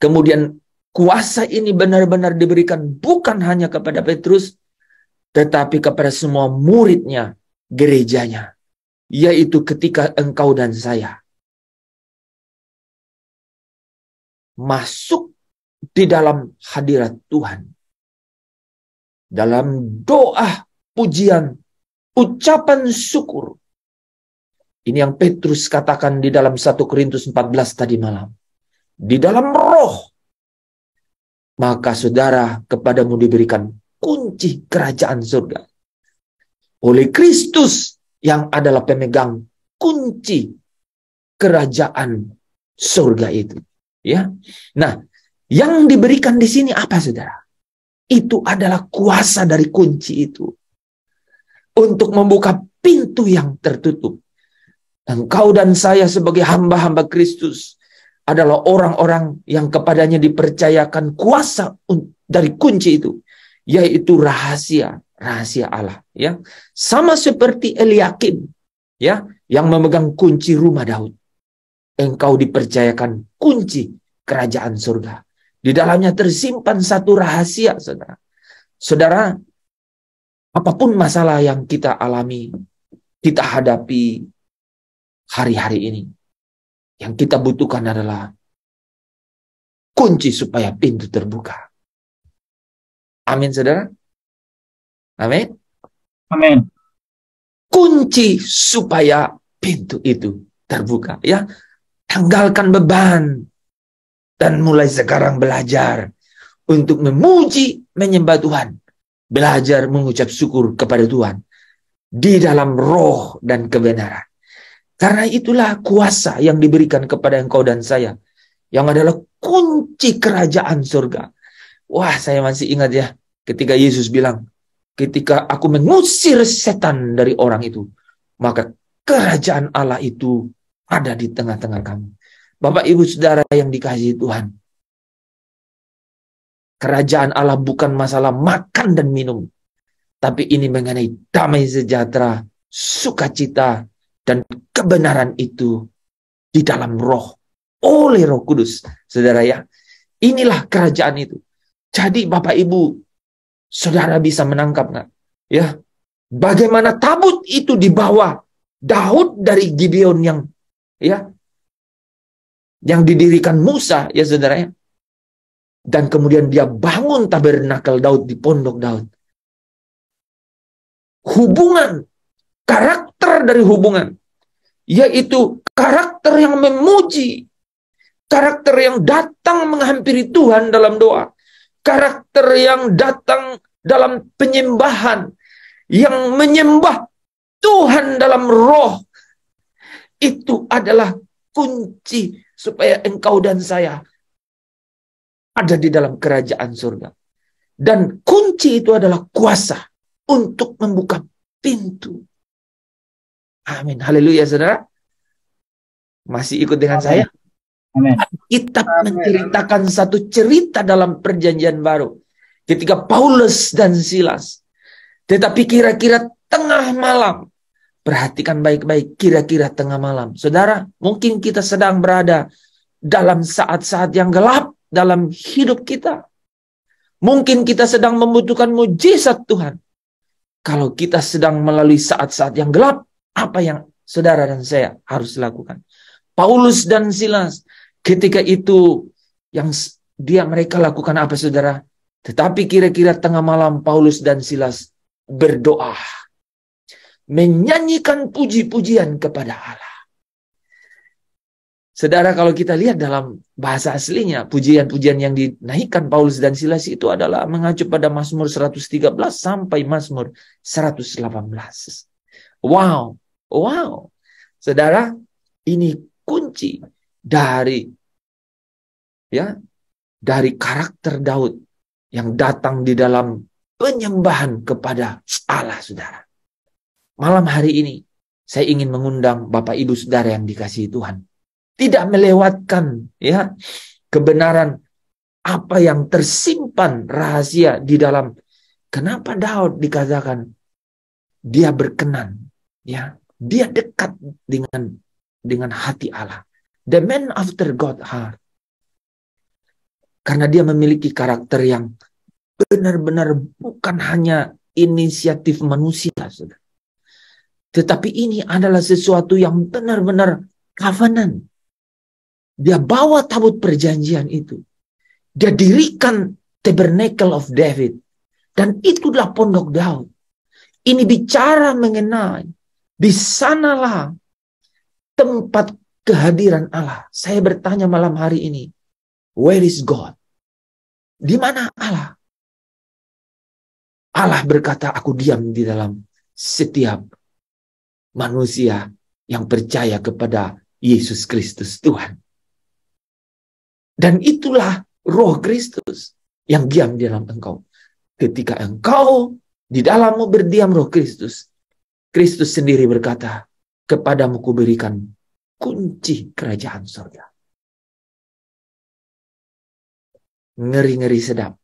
Kemudian kuasa ini benar-benar diberikan bukan hanya kepada Petrus, tetapi kepada semua muridnya, gerejanya, yaitu ketika engkau dan saya masuk di dalam hadirat Tuhan, dalam doa, pujian, ucapan syukur. Ini yang Petrus katakan di dalam 1 Korintus 14 tadi malam. Di dalam roh, maka saudara, kepadamu diberikan kunci kerajaan surga. Oleh Kristus yang adalah pemegang kunci kerajaan surga itu. Ya, nah, yang diberikan di sini apa saudara? Itu adalah kuasa dari kunci itu untuk membuka pintu yang tertutup. Engkau dan saya sebagai hamba-hamba Kristus adalah orang-orang yang kepadanya dipercayakan kuasa dari kunci itu, yaitu rahasia Allah. Ya, sama seperti Eliakim, ya, yang memegang kunci rumah Daud. Engkau dipercayakan kunci kerajaan surga. Di dalamnya tersimpan satu rahasia, saudara. Saudara, apapun masalah yang kita alami, kita hadapi hari-hari ini, yang kita butuhkan adalah kunci supaya pintu terbuka. Amin, saudara. Amin. Amin. Kunci supaya pintu itu terbuka. Ya, tanggalkan beban dan mulai sekarang belajar untuk memuji, menyembah Tuhan. Belajar mengucap syukur kepada Tuhan di dalam roh dan kebenaran. Karena itulah kuasa yang diberikan kepada engkau dan saya, yang adalah kunci kerajaan surga. Wah, saya masih ingat ya, ketika Yesus bilang, ketika aku mengusir setan dari orang itu, maka kerajaan Allah itu ada di tengah-tengah kamu. Bapak, Ibu, Saudara yang dikasihi Tuhan, kerajaan Allah bukan masalah makan dan minum, tapi ini mengenai damai sejahtera, sukacita, dan kebenaran itu di dalam roh, oleh Roh Kudus. Saudara ya, inilah kerajaan itu. Jadi Bapak Ibu, Saudara bisa menangkap nggak? Ya, bagaimana tabut itu dibawa Daud dari Gibeon yang didirikan Musa, ya saudara ya. Dan kemudian dia bangun tabernakel Daud di pondok Daud. Hubungan, karakter dari hubungan, yaitu karakter yang memuji, karakter yang datang menghampiri Tuhan dalam doa, karakter yang datang dalam penyembahan, yang menyembah Tuhan dalam roh. Itu adalah kunci supaya engkau dan saya ada di dalam kerajaan surga. Dan kunci itu adalah kuasa untuk membuka pintu. Amin. Haleluya, saudara. Masih ikut dengan saya? Amin. Kitab menceritakan satu cerita dalam perjanjian baru. Ketika Paulus dan Silas. Tetapi kira-kira tengah malam. Perhatikan baik-baik, kira-kira tengah malam. Saudara, mungkin kita sedang berada dalam saat-saat yang gelap dalam hidup kita. Mungkin kita sedang membutuhkan mujizat Tuhan. Kalau kita sedang melalui saat-saat yang gelap, apa yang saudara dan saya harus lakukan. Paulus dan Silas ketika itu yang mereka lakukan apa, saudara? Tetapi kira-kira tengah malam Paulus dan Silas berdoa, menyanyikan puji-pujian kepada Allah. Saudara, kalau kita lihat dalam bahasa aslinya, pujian-pujian yang dinaikkan Paulus dan Silas itu adalah mengacu pada Mazmur 113 sampai Mazmur 118. Wow, wow. Saudara, ini kunci dari karakter Daud yang datang di dalam penyembahan kepada Allah, saudara. Malam hari ini, saya ingin mengundang Bapak Ibu Saudara yang dikasihi Tuhan. Tidak melewatkan kebenaran apa yang tersimpan rahasia di dalam. Kenapa Daud dikatakan dia berkenan, dia dekat dengan hati Allah. The man after God heart. Karena dia memiliki karakter yang benar-benar bukan hanya inisiatif manusia, saudara. Tetapi ini adalah sesuatu yang benar-benar covenant. Dia bawa tabut perjanjian itu. Dia dirikan tabernacle of David. Dan itulah pondok Daud. Ini bicara mengenai di sanalah tempat kehadiran Allah. Saya bertanya malam hari ini, where is God? Di mana Allah? Allah berkata, aku diam di dalam setiap manusia yang percaya kepada Yesus Kristus Tuhan. Dan itulah Roh Kristus yang diam di dalam engkau. Ketika engkau di dalammu berdiam Roh Kristus, Kristus sendiri berkata, kepadamu kuberikan kunci kerajaan surga. Ngeri-ngeri sedap.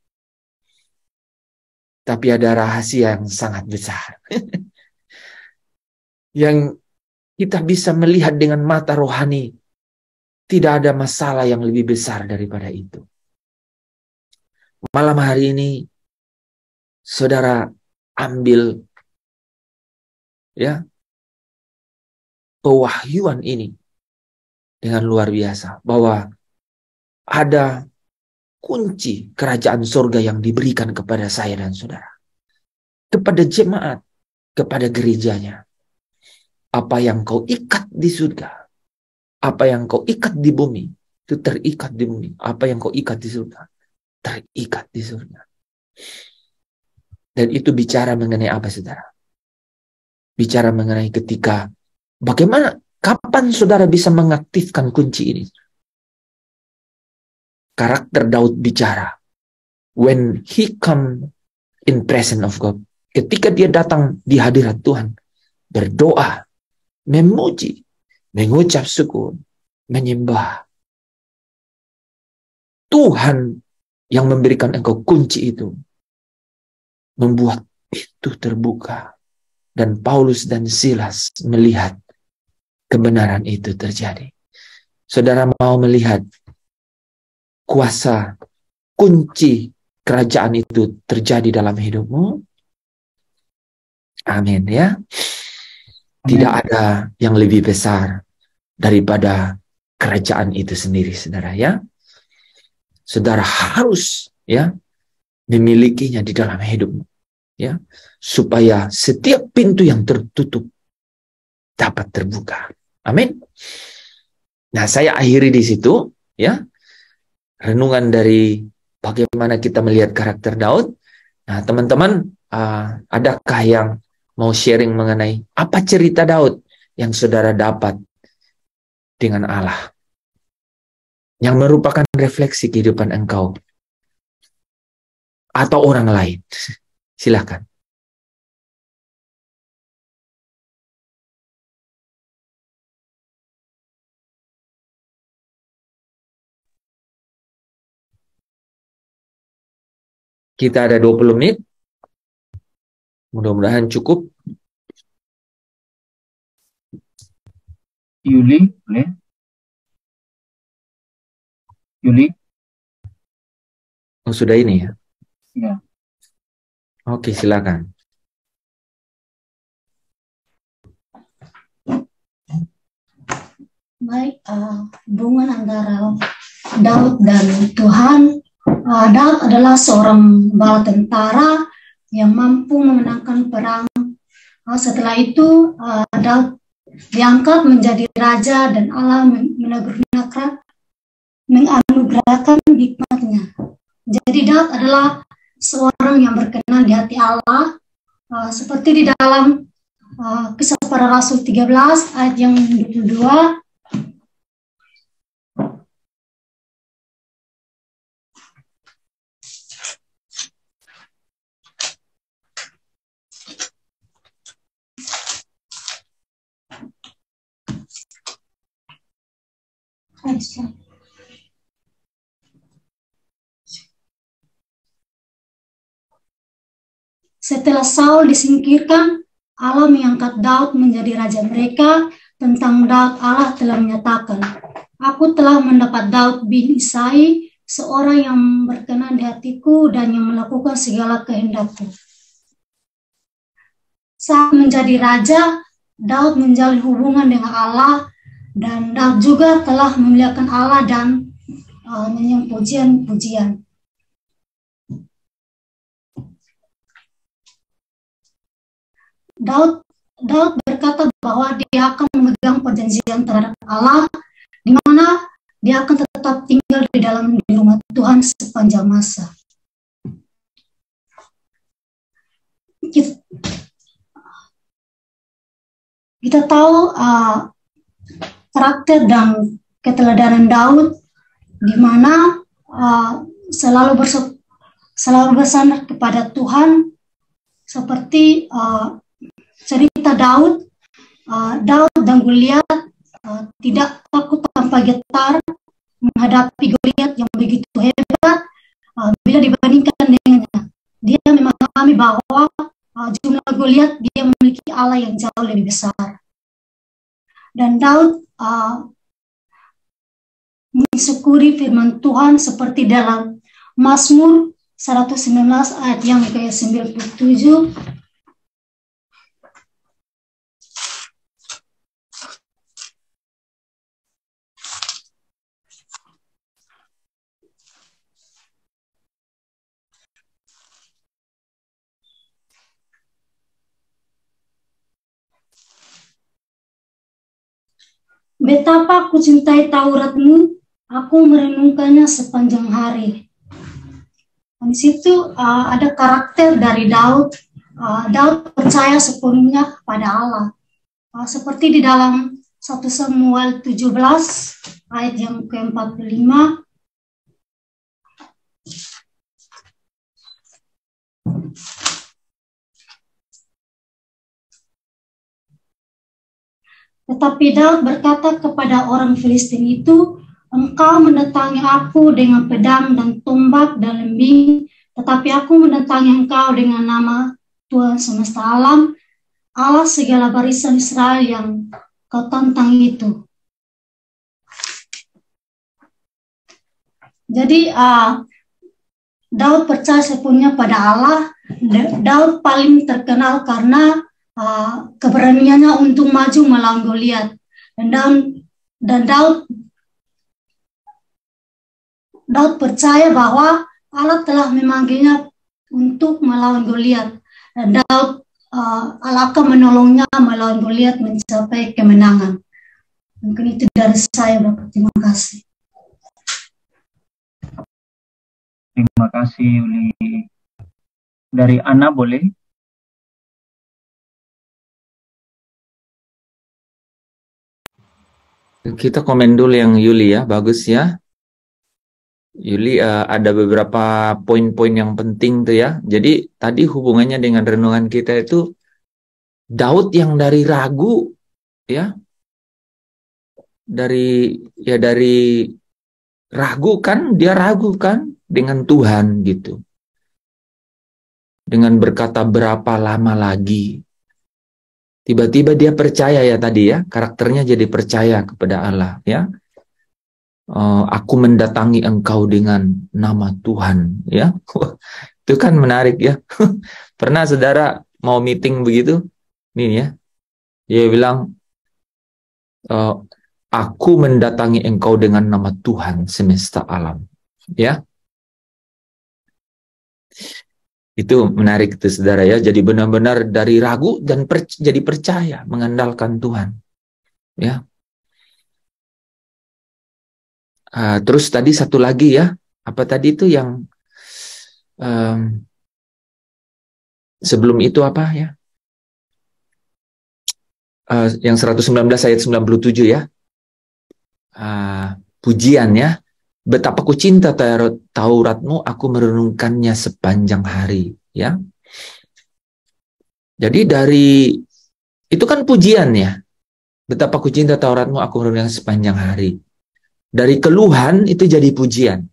Tapi ada rahasia yang sangat besar. Yang kita bisa melihat dengan mata rohani. Tidak ada masalah yang lebih besar daripada itu. Malam hari ini, saudara ambil pewahyuan ini dengan luar biasa. Bahwa ada kunci kerajaan surga yang diberikan kepada saya dan saudara. Kepada jemaat, kepada gerejanya. Apa yang kau ikat di surga, apa yang kau ikat di bumi, itu terikat di bumi. Apa yang kau ikat di surga, terikat di surga. Dan itu bicara mengenai apa, saudara? Bicara mengenai ketika, kapan saudara bisa mengaktifkan kunci ini? Karakter Daud bicara. When he come in presence of God. Ketika dia datang di hadirat Tuhan. Berdoa. Memuji. Mengucap syukur, menyembah. Tuhan yang memberikan engkau kunci itu. Membuat pintu terbuka. Dan Paulus dan Silas melihat kebenaran itu terjadi. Saudara mau melihat kuasa kunci kerajaan itu terjadi dalam hidupmu? Amin ya. Tidak ada yang lebih besar daripada kerajaan itu sendiri, saudara ya. Saudara harus memilikinya di dalam hidupmu ya, supaya setiap pintu yang tertutup dapat terbuka. Amin. Nah, saya akhiri di situ ya. Renungan dari bagaimana kita melihat karakter Daud. Nah, teman-teman, adakah yang mau sharing mengenai apa cerita Daud yang saudara dapat dengan Allah, yang merupakan refleksi kehidupan engkau atau orang lain? Silakan. Kita ada 20 menit. Mudah-mudahan cukup. Yuli, boleh? Yuli? Oh, sudah ini ya? Ya. Oke, silakan. Baik, hubungan antara Daud dan Tuhan. Daud adalah seorang bala tentara yang mampu memenangkan perang. Setelah itu, Daud diangkat menjadi raja dan Allah menganugerahkan hikmatnya. Jadi Daud adalah seorang yang berkenan di hati Allah, seperti di dalam Kisah Para Rasul 13 ayat yang 22. Setelah Saul disingkirkan, Allah mengangkat Daud menjadi raja mereka. Tentang Daud, Allah telah menyatakan, "Aku telah mendapat Daud bin Isai, seorang yang berkenan di hatiku dan yang melakukan segala kehendakku." Saat menjadi raja, Daud menjalin hubungan dengan Allah, dan Daud juga telah memuliakan Allah dan menyanyikan pujian-pujian. Daud berkata bahwa dia akan memegang perjanjian terhadap Allah, di mana dia akan tetap tinggal di rumah Tuhan sepanjang masa. Kita tahu karakter dan keteladanan Daud, di mana selalu bersandar kepada Tuhan, seperti cerita Daud dan Goliat tidak takut tanpa getar menghadapi Goliat yang begitu hebat. Bila dibandingkan dengannya, dia memahami bahwa jumlah Goliat dia memiliki Allah yang jauh lebih besar. Dan Daud mensyukuri firman Tuhan seperti dalam Mazmur 119 ayat yang ke-97. Betapa aku cintai Tauratmu, aku merenungkannya sepanjang hari. Di situ ada karakter dari Daud. Daud percaya sepenuhnya kepada Allah. Seperti di dalam 1 Samuel 17 ayat yang ke-45. Tetapi Daud berkata kepada orang Filistin itu, "Engkau mendatangi aku dengan pedang dan tombak dan lembing, tetapi aku mendatangi engkau dengan nama Tuhan semesta alam, Allah segala barisan Israel yang kau tantang itu." Jadi Daud percaya sepenuhnya pada Allah. Daud paling terkenal karena keberaniannya untuk maju melawan Goliat. Dan Daud percaya bahwa Allah telah memanggilnya untuk melawan Goliat. Dan Allah akan menolongnya melawan Goliat mencapai kemenangan. Mungkin itu dari saya, Bapak. Terima kasih. Terima kasih, Yuli. Dari Ana boleh? Kita komen dulu yang Yuli ya, bagus ya. Yuli ada beberapa poin-poin yang penting tuh ya. Jadi tadi hubungannya dengan renungan kita itu Daud yang dari ragu ya. Dari ragu kan, dia ragu kan dengan Tuhan gitu. Dengan berkata berapa lama lagi. Tiba-tiba dia percaya ya tadi ya, karakternya jadi percaya kepada Allah ya. Aku mendatangi engkau dengan nama Tuhan ya. Itu kan menarik ya. Pernah saudara mau meeting begitu? Nih ya. Dia bilang, Aku mendatangi engkau dengan nama Tuhan semesta alam. Ya. Itu menarik itu saudara ya. Jadi benar-benar dari ragu dan jadi percaya, mengandalkan Tuhan. Ya. Terus tadi satu lagi ya. Apa tadi itu yang sebelum itu apa ya? Yang 119 ayat 97 ya. Pujian ya. Betapa ku cinta Tauratmu, aku merenungkannya sepanjang hari. Ya. Jadi dari itu kan pujian ya. Betapa ku cinta Tauratmu, aku merenungkannya sepanjang hari. Dari keluhan itu jadi pujian.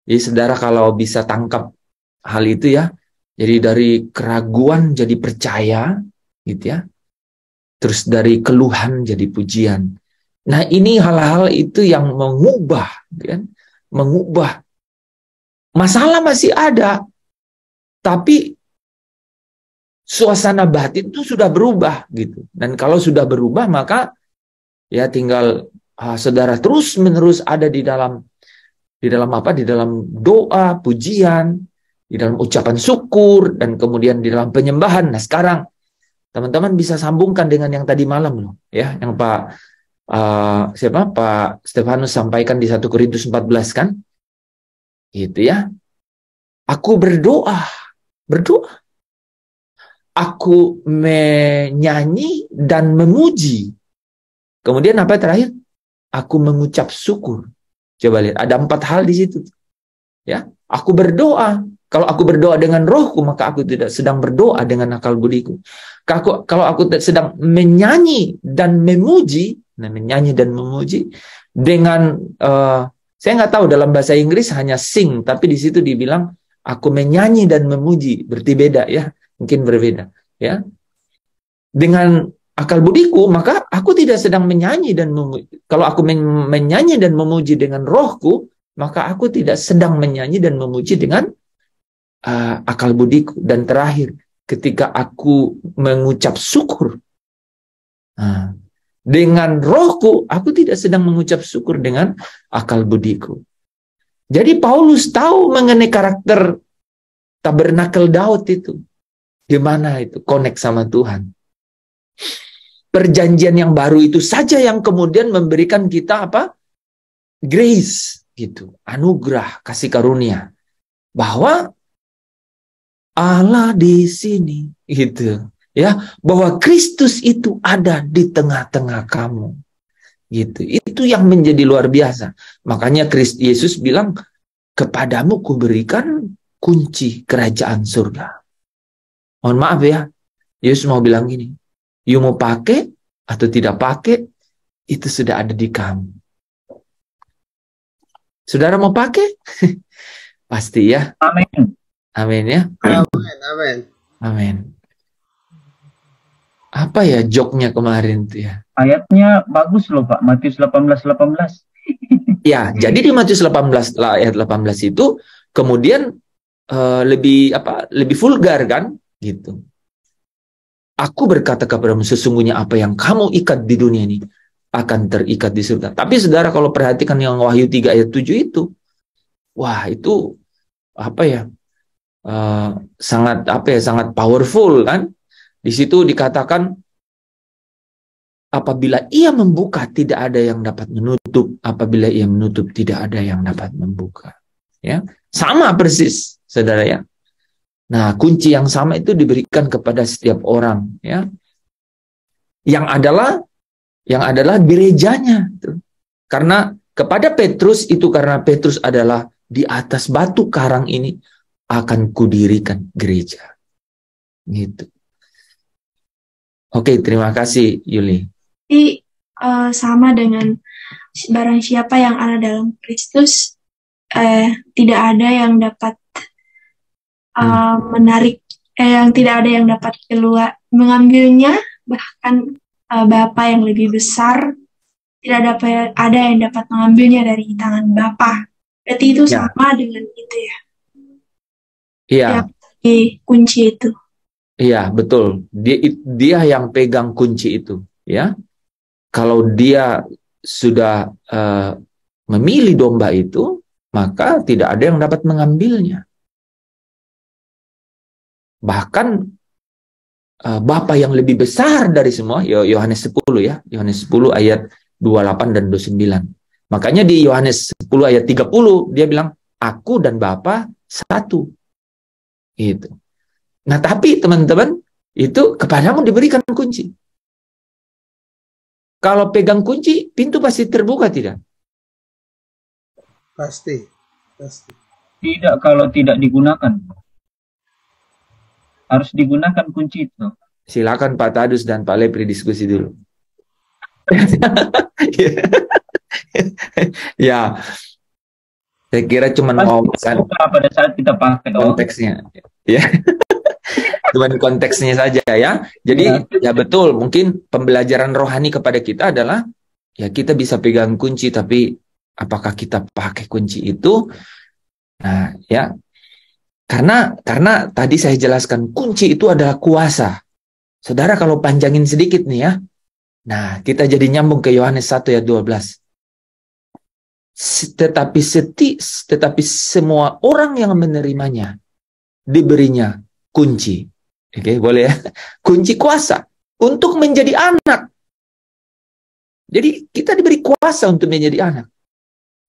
Jadi saudara kalau bisa tangkap hal itu ya. Jadi dari keraguan jadi percaya, gitu ya. Terus dari keluhan jadi pujian. Nah ini hal-hal itu yang mengubah, kan? Mengubah. Masalah masih ada, tapi suasana batin itu sudah berubah gitu. Dan kalau sudah berubah maka ya tinggal saudara terus-menerus ada di dalam apa? Di dalam doa, pujian, di dalam ucapan syukur, dan kemudian di dalam penyembahan. Nah sekarang teman-teman bisa sambungkan dengan yang tadi malam loh, ya, yang Pak Stefanus sampaikan di 1 Korintus 14 kan, gitu ya. Aku berdoa, aku menyanyi dan memuji. Kemudian apa terakhir? Aku mengucap syukur. Coba lihat, ada 4 hal di situ, ya. Aku berdoa. Kalau aku berdoa dengan rohku, maka aku tidak sedang berdoa dengan akal budiku. Kalau aku sedang menyanyi dan memuji, dengan saya nggak tahu dalam bahasa Inggris hanya sing, tapi di situ dibilang aku menyanyi dan memuji, berarti beda ya, mungkin berbeda ya. Dengan akal budiku, maka aku tidak sedang menyanyi dan memuji. Kalau aku menyanyi dan memuji dengan rohku, maka aku tidak sedang menyanyi dan memuji dengan akal budiku. Dan terakhir, ketika aku mengucap syukur dengan rohku, aku tidak sedang mengucap syukur dengan akal budiku. Jadi Paulus tahu mengenai karakter tabernakel Daud itu. Gimana itu connect sama Tuhan. Perjanjian yang baru itu saja yang kemudian memberikan kita apa? Grace gitu, anugerah, kasih karunia. Bahwa Allah di sini gitu. Ya, bahwa Kristus itu ada di tengah-tengah kamu. Gitu. Itu yang menjadi luar biasa. Makanya Yesus bilang, kepadamu kuberikan kunci kerajaan surga. Mohon maaf ya, Yesus mau bilang gini, you mau pakai atau tidak pakai, itu sudah ada di kamu. Saudara mau pakai? Pasti ya. Amin. Amin ya. Amin. Apa ya joknya kemarin tuh ya? Ayatnya bagus loh Pak, Matius 18:18. Ya, jadi di Matius 18 ayat 18 itu kemudian lebih vulgar kan, gitu. Aku berkata kepadamu, sesungguhnya apa yang kamu ikat di dunia ini akan terikat di surga. Tapi saudara kalau perhatikan yang Wahyu 3 ayat 7 itu, wah itu apa ya? Sangat powerful kan? Di situ dikatakan apabila ia membuka tidak ada yang dapat menutup, apabila ia menutup tidak ada yang dapat membuka. Ya, sama persis, saudara ya. Nah, kunci yang sama itu diberikan kepada setiap orang, ya. Yang adalah gerejanya. Karena kepada Petrus itu, karena Petrus adalah di atas batu karang ini akan kudirikan gereja. Gitu. Oke, terima kasih Yuli. Jadi sama dengan barang siapa yang ada dalam Kristus, tidak ada yang dapat menarik, yang tidak ada yang dapat keluar mengambilnya, bahkan Bapa yang lebih besar tidak ada yang dapat mengambilnya dari tangan Bapa. Berarti itu sama dengan itu ya. Iya. Kunci itu. Iya, betul. Dia yang pegang kunci itu, ya. Kalau dia sudah memilih domba itu, maka tidak ada yang dapat mengambilnya. Bahkan Bapa yang lebih besar dari semua, Yohanes 10 ya, Yohanes 10 ayat 28 dan 29. Makanya di Yohanes 10 ayat 30 dia bilang, aku dan Bapa satu. Gitu. Nah, tapi teman-teman, itu kepadamu diberikan kunci. Kalau pegang kunci, pintu pasti terbuka tidak? Pasti. Tidak kalau tidak digunakan. Harus digunakan kunci itu. Silakan Pak Tadus dan Pak Lepri diskusi dulu. Ya, saya kira cuma Pasti pada saat kita pakai konteksnya. Ya. Cuman konteksnya saja ya. Jadi ya betul, mungkin pembelajaran rohani kepada kita adalah ya kita bisa pegang kunci, tapi apakah kita pakai kunci itu? Nah, ya. Karena tadi saya jelaskan kunci itu adalah kuasa. Saudara kalau panjangin sedikit nih ya. Nah, kita jadi nyambung ke Yohanes 1 ayat 12. Tetapi semua orang yang menerimanya diberinya kunci. Oke, boleh ya? Kunci kuasa untuk menjadi anak. Jadi kita diberi kuasa untuk menjadi anak.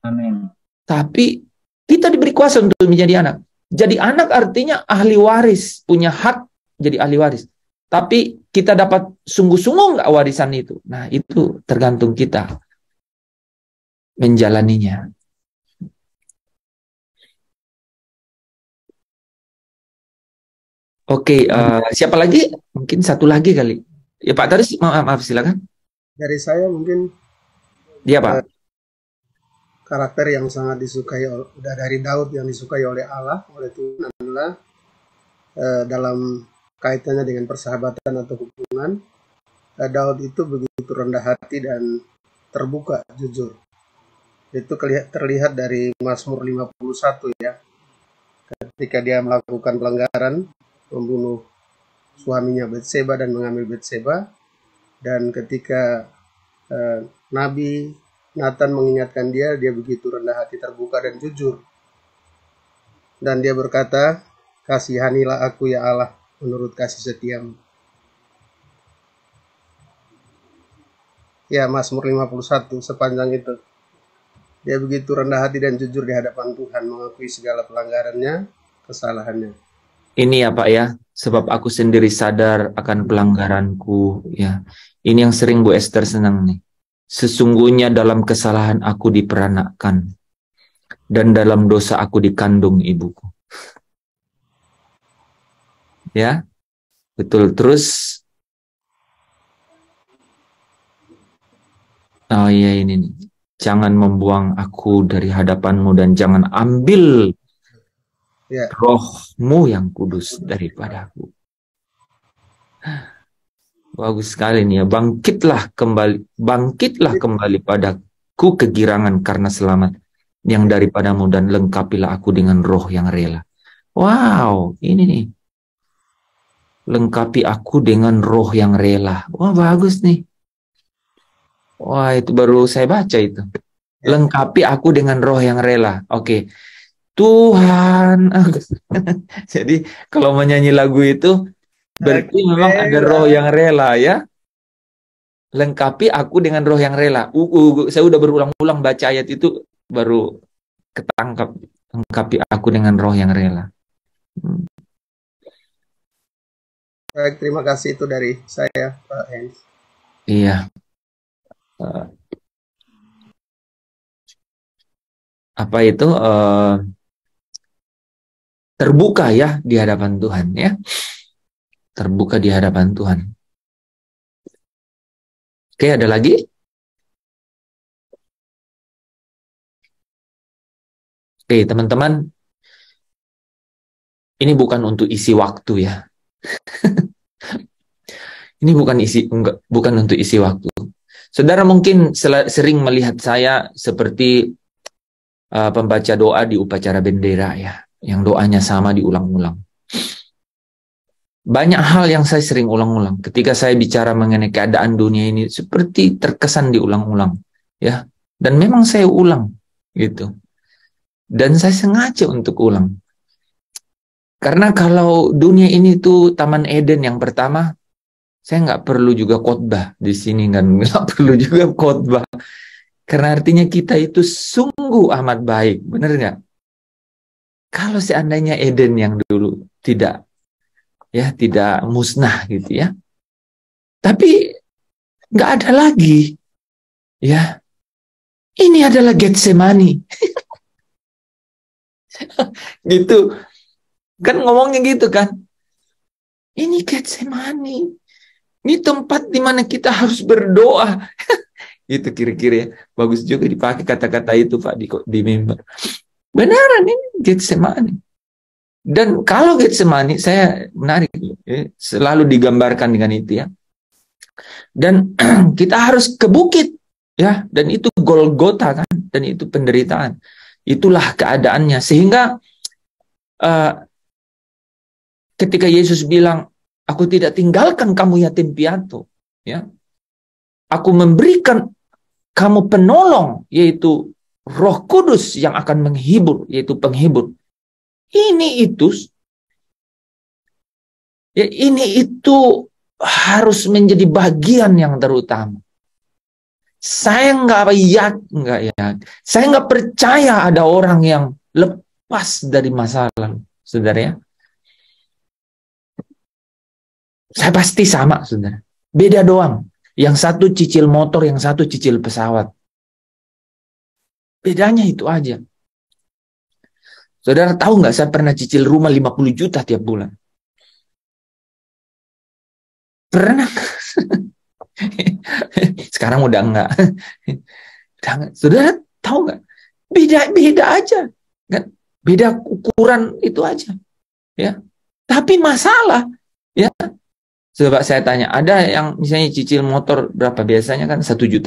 Amin. Tapi kita diberi kuasa untuk menjadi anak. Jadi anak artinya ahli waris, punya hak jadi ahli waris. Tapi kita dapat sungguh-sungguh nggak warisan itu? Nah, itu tergantung kita menjalaninya. Oke, siapa lagi? Mungkin satu lagi kali. Ya Pak Taris, maaf silakan. Dari saya mungkin Iya Pak. karakter yang sangat disukai udah dari Daud yang disukai oleh Allah, oleh Tuhan adalah dalam kaitannya dengan persahabatan atau hubungan, Daud itu begitu rendah hati dan terbuka, jujur. Itu terlihat dari Mazmur 51 ya. Ketika dia melakukan pelanggaran, membunuh suaminya Batseba dan mengambil Batseba, dan ketika Nabi Nathan mengingatkan dia begitu rendah hati, terbuka dan jujur. Dan dia berkata, kasihanilah aku ya Allah menurut kasih setiamu. Ya, Mazmur 51 sepanjang itu. Dia begitu rendah hati dan jujur di hadapan Tuhan, mengakui segala pelanggarannya, kesalahannya. Ini ya Pak ya, sebab aku sendiri sadar akan pelanggaranku ya. Ini yang sering Bu Esther senang nih. Sesungguhnya dalam kesalahan aku diperanakkan, dan dalam dosa aku dikandung ibuku. Ya, betul. Terus, oh iya ini nih. Jangan membuang aku dari hadapanmu dan jangan ambil rohmu yang kudus daripadaku. Bagus sekali nih ya. Bangkitlah kembali padaku kegirangan karena selamat yang daripadamu dan lengkapilah aku dengan roh yang rela. Wow, ini nih. Lengkapi aku dengan roh yang rela. Wah, bagus nih. Wah, itu baru saya baca itu. Lengkapi aku dengan roh yang rela. Oke. Tuhan. Jadi kalau menyanyi lagu itu berarti memang ada roh yang rela ya. Lengkapi aku dengan roh yang rela. Saya udah berulang-ulang baca ayat itu baru ketangkap. Lengkapi aku dengan roh yang rela. Baik, terima kasih itu dari saya, Pak Hens. Iya. Apa itu? Terbuka ya di hadapan Tuhan ya. Terbuka di hadapan Tuhan. Oke, ada lagi? Oke, teman-teman. Ini bukan untuk isi waktu ya. Ini bukan untuk isi waktu. Saudara mungkin sering melihat saya seperti pembaca doa di upacara bendera ya, yang doanya sama diulang-ulang. Banyak hal yang saya sering ulang-ulang. Ketika saya bicara mengenai keadaan dunia ini, seperti terkesan diulang-ulang. ya. Dan memang saya ulang gitu. Dan saya sengaja untuk ulang. Karena kalau dunia ini tuh Taman Eden yang pertama, saya nggak perlu juga khotbah di sini, kan nggak perlu juga khotbah. Karena artinya kita itu sungguh amat baik, bener nggak? Kalau seandainya Eden yang dulu tidak musnah gitu ya, tapi nggak ada lagi, ya. Ini adalah Getsemani, gitu. Kan ngomongnya gitu kan. Ini Getsemani. Ini tempat di mana kita harus berdoa. Itu kira-kira ya. Bagus juga dipakai kata-kata itu Pak di mimbar. Benaran ini Getsemani. Dan kalau Getsemani, saya menarik ya, selalu digambarkan dengan itu ya. Dan kita harus ke bukit ya, dan itu Golgota kan, dan itu penderitaan. Itulah keadaannya. Sehingga ketika Yesus bilang, aku tidak tinggalkan kamu yatim piatu, ya. Aku memberikan kamu penolong, yaitu Roh Kudus yang akan menghibur, yaitu penghibur. Ini itu harus menjadi bagian yang terutama. Saya saya nggak percaya ada orang yang lepas dari masalah, saudara ya. Saya pasti sama, saudara. Beda doang. Yang satu cicil motor, yang satu cicil pesawat. Bedanya itu aja. Saudara tahu nggak, saya pernah cicil rumah 50 juta tiap bulan. Pernah. Sekarang udah enggak. Saudara tahu nggak? Beda aja. Kan? Beda ukuran itu aja. Ya. Tapi masalah, ya. Coba saya tanya, ada yang misalnya cicil motor berapa biasanya kan 1.500.000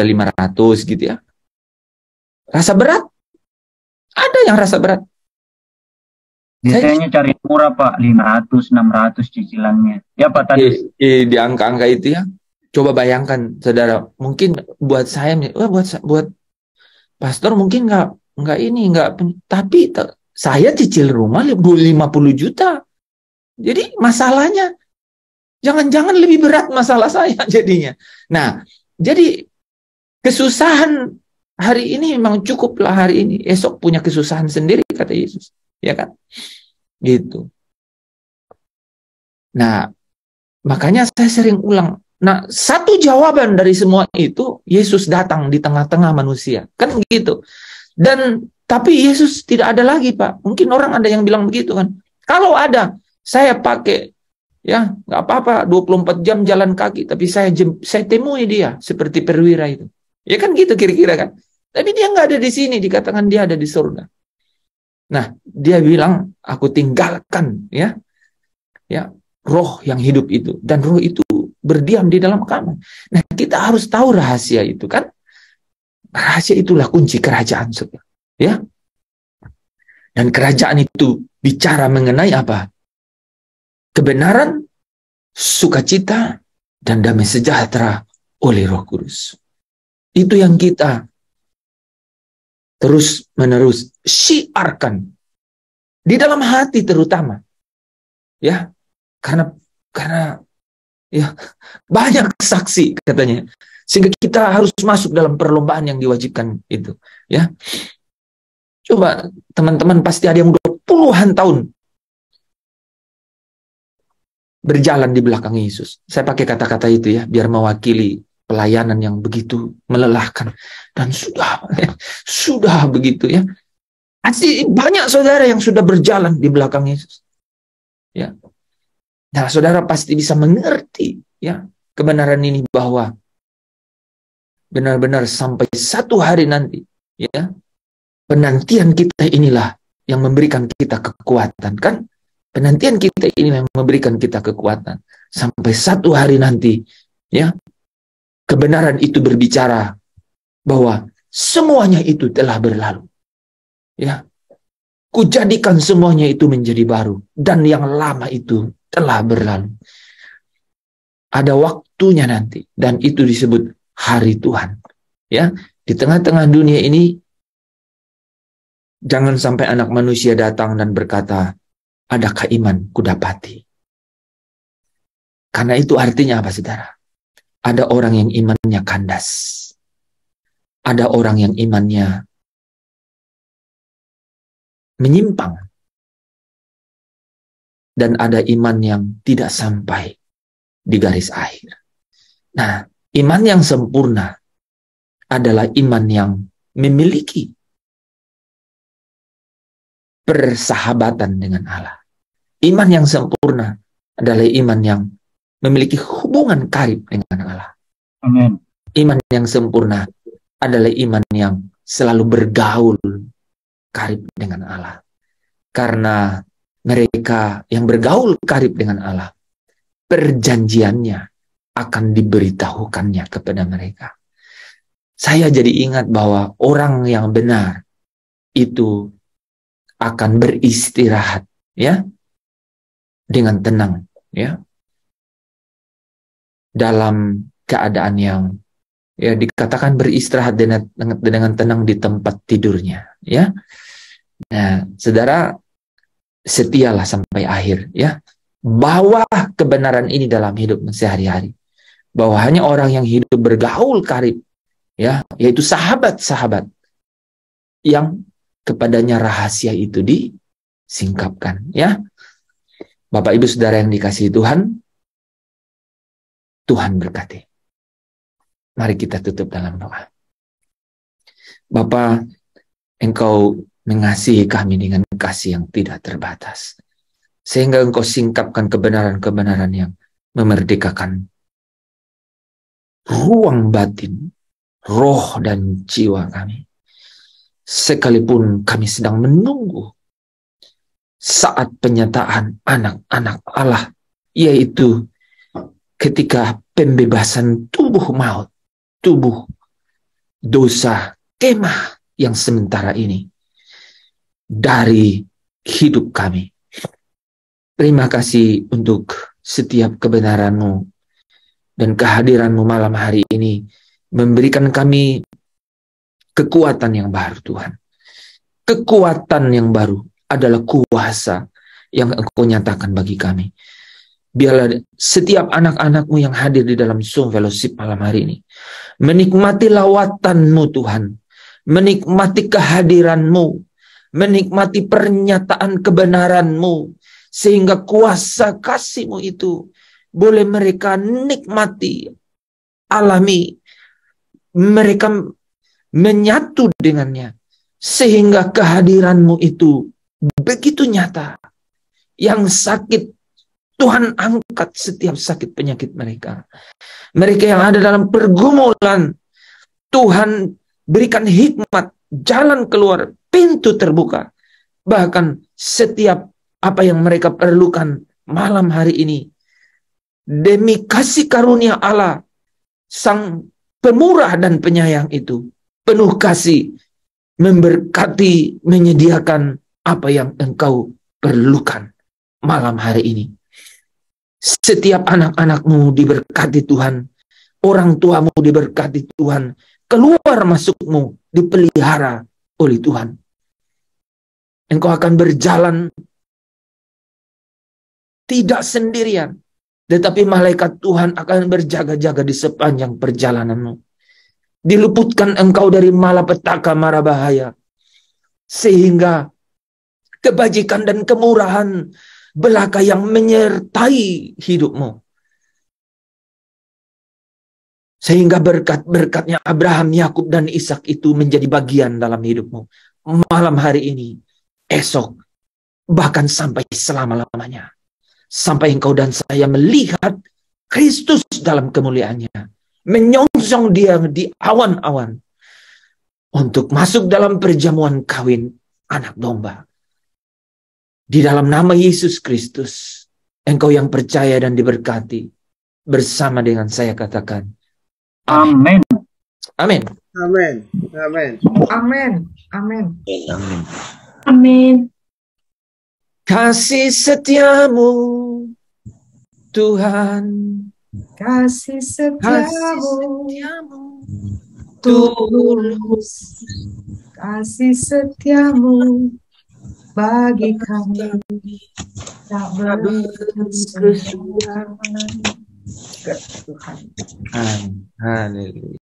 gitu ya. Rasa berat? Ada yang rasa berat. Biasanya cari murah Pak, 500, 600 cicilannya. Ya Pak tadi. Di angka-angka itu ya. Coba bayangkan saudara, mungkin buat saya, buat pastor mungkin nggak, tapi saya cicil rumah 50 juta. Jadi masalahnya jangan-jangan lebih berat masalah saya jadinya. Nah, jadi kesusahan hari ini memang cukuplah hari ini. Esok punya kesusahan sendiri, kata Yesus. Ya kan? Gitu. Nah, makanya saya sering ulang. Nah, satu jawaban dari semua itu, Yesus datang di tengah-tengah manusia. Kan begitu. Dan, tapi Yesus tidak ada lagi, Pak. Mungkin orang ada yang bilang begitu kan. Kalau ada, saya pakai, ya, nggak apa-apa, 24 jam jalan kaki, tapi saya temui dia seperti perwira itu. Ya kan gitu kira-kira kan. Tapi dia nggak ada di sini, dikatakan dia ada di surga. Nah, dia bilang, aku tinggalkan ya roh yang hidup itu, dan roh itu berdiam di dalam kamu. Nah, kita harus tahu rahasia itu kan. Rahasia itulah kunci kerajaan surga. Ya. Dan kerajaan itu bicara mengenai apa? Kebenaran, sukacita, dan damai sejahtera oleh Roh Kudus. Itu yang kita terus-menerus syiarkan di dalam hati terutama. Ya, karena ya banyak saksi katanya. Sehingga kita harus masuk dalam perlombaan yang diwajibkan itu, ya. Coba teman-teman pasti ada yang udah puluhan tahun berjalan di belakang Yesus. Saya pakai kata-kata itu ya, biar mewakili pelayanan yang begitu melelahkan. Dan sudah begitu ya. Pasti banyak saudara yang sudah berjalan di belakang Yesus. Ya. Nah, saudara pasti bisa mengerti ya kebenaran ini, bahwa benar-benar sampai satu hari nanti ya, penantian kita inilah yang memberikan kita kekuatan kan. Penantian kita ini yang memberikan kita kekuatan. Sampai satu hari nanti, ya, kebenaran itu berbicara bahwa semuanya itu telah berlalu. Ya, kujadikan semuanya itu menjadi baru, dan yang lama itu telah berlalu. Ada waktunya nanti, dan itu disebut hari Tuhan. Ya, Di tengah-tengah dunia ini, jangan sampai anak manusia datang dan berkata, adakah iman kudapati? Karena itu artinya apa, saudara? Ada orang yang imannya kandas. Ada orang yang imannya menyimpang. Dan ada iman yang tidak sampai di garis akhir. Nah, iman yang sempurna adalah iman yang memiliki persahabatan dengan Allah. Iman yang sempurna adalah iman yang memiliki hubungan karib dengan Allah. Amin. Iman yang sempurna adalah iman yang selalu bergaul karib dengan Allah. Karena mereka yang bergaul karib dengan Allah, perjanjiannya akan diberitahukannya kepada mereka. Saya jadi ingat bahwa orang yang benar itu akan beristirahat, ya, dengan tenang, ya, dalam keadaan yang, ya, dikatakan beristirahat dengan tenang di tempat tidurnya, ya. Nah, saudara, setialah sampai akhir, ya. Bawa kebenaran ini dalam hidup sehari-hari, bahwa hanya orang yang hidup bergaul karib, ya, yaitu sahabat-sahabat yang kepadanya rahasia itu disingkapkan, ya. Bapak Ibu Saudara yang dikasihi Tuhan, Tuhan berkati. Mari kita tutup dalam doa. Bapa, Engkau mengasihi kami dengan kasih yang tidak terbatas, sehingga Engkau singkapkan kebenaran-kebenaran yang memerdekakan ruang batin, roh dan jiwa kami. Sekalipun kami sedang menunggu saat penyataan anak-anak Allah, yaitu ketika pembebasan tubuh maut, tubuh dosa, kemah yang sementara ini dari hidup kami. Terima kasih untuk setiap kebenaran-Mu dan kehadiran-Mu malam hari ini memberikan kami kekuatan yang baru, Tuhan. Kekuatan yang baru adalah kuasa yang Engkau nyatakan bagi kami. Biarlah setiap anak-anak-Mu yang hadir di dalam Zoom Fellowship malam hari ini menikmati lawatan-Mu, Tuhan. Menikmati kehadiran-Mu, menikmati pernyataan kebenaran-Mu, sehingga kuasa kasih-Mu itu boleh mereka nikmati, alami, mereka menyatu dengannya, sehingga kehadiran-Mu itu begitu nyata. Yang sakit, Tuhan angkat setiap sakit penyakit mereka. Mereka yang ada dalam pergumulan, Tuhan berikan hikmat, jalan keluar, pintu terbuka. Bahkan setiap apa yang mereka perlukan malam hari ini, demi kasih karunia Allah, Sang Pemurah dan Penyayang itu, penuh kasih, memberkati, menyediakan apa yang Engkau perlukan malam hari ini. Setiap anak-anak-Mu diberkati Tuhan, orang tuamu diberkati Tuhan, keluar masukmu dipelihara oleh Tuhan. Engkau akan berjalan tidak sendirian, tetapi malaikat Tuhan akan berjaga-jaga di sepanjang perjalananmu. Diluputkan engkau dari malapetaka mara bahaya, sehingga kebajikan dan kemurahan belaka yang menyertai hidupmu. Sehingga berkat-berkatnya Abraham, Yakub, dan Ishak itu menjadi bagian dalam hidupmu. Malam hari ini, esok, bahkan sampai selama-lamanya. Sampai engkau dan saya melihat Kristus dalam kemuliaannya, menyongsong Dia di awan-awan untuk masuk dalam perjamuan kawin anak domba. Di dalam nama Yesus Kristus, engkau yang percaya dan diberkati, bersama dengan saya katakan, amin. Amin. Amin. Amin. Amin. Amin. Amin. Amin. Kasih setiamu, Tuhan, Kasih kasih setiamu setiamu tulus kasih setiamu bagi kami, tak berkesudahan. Tuhan. Haleluya.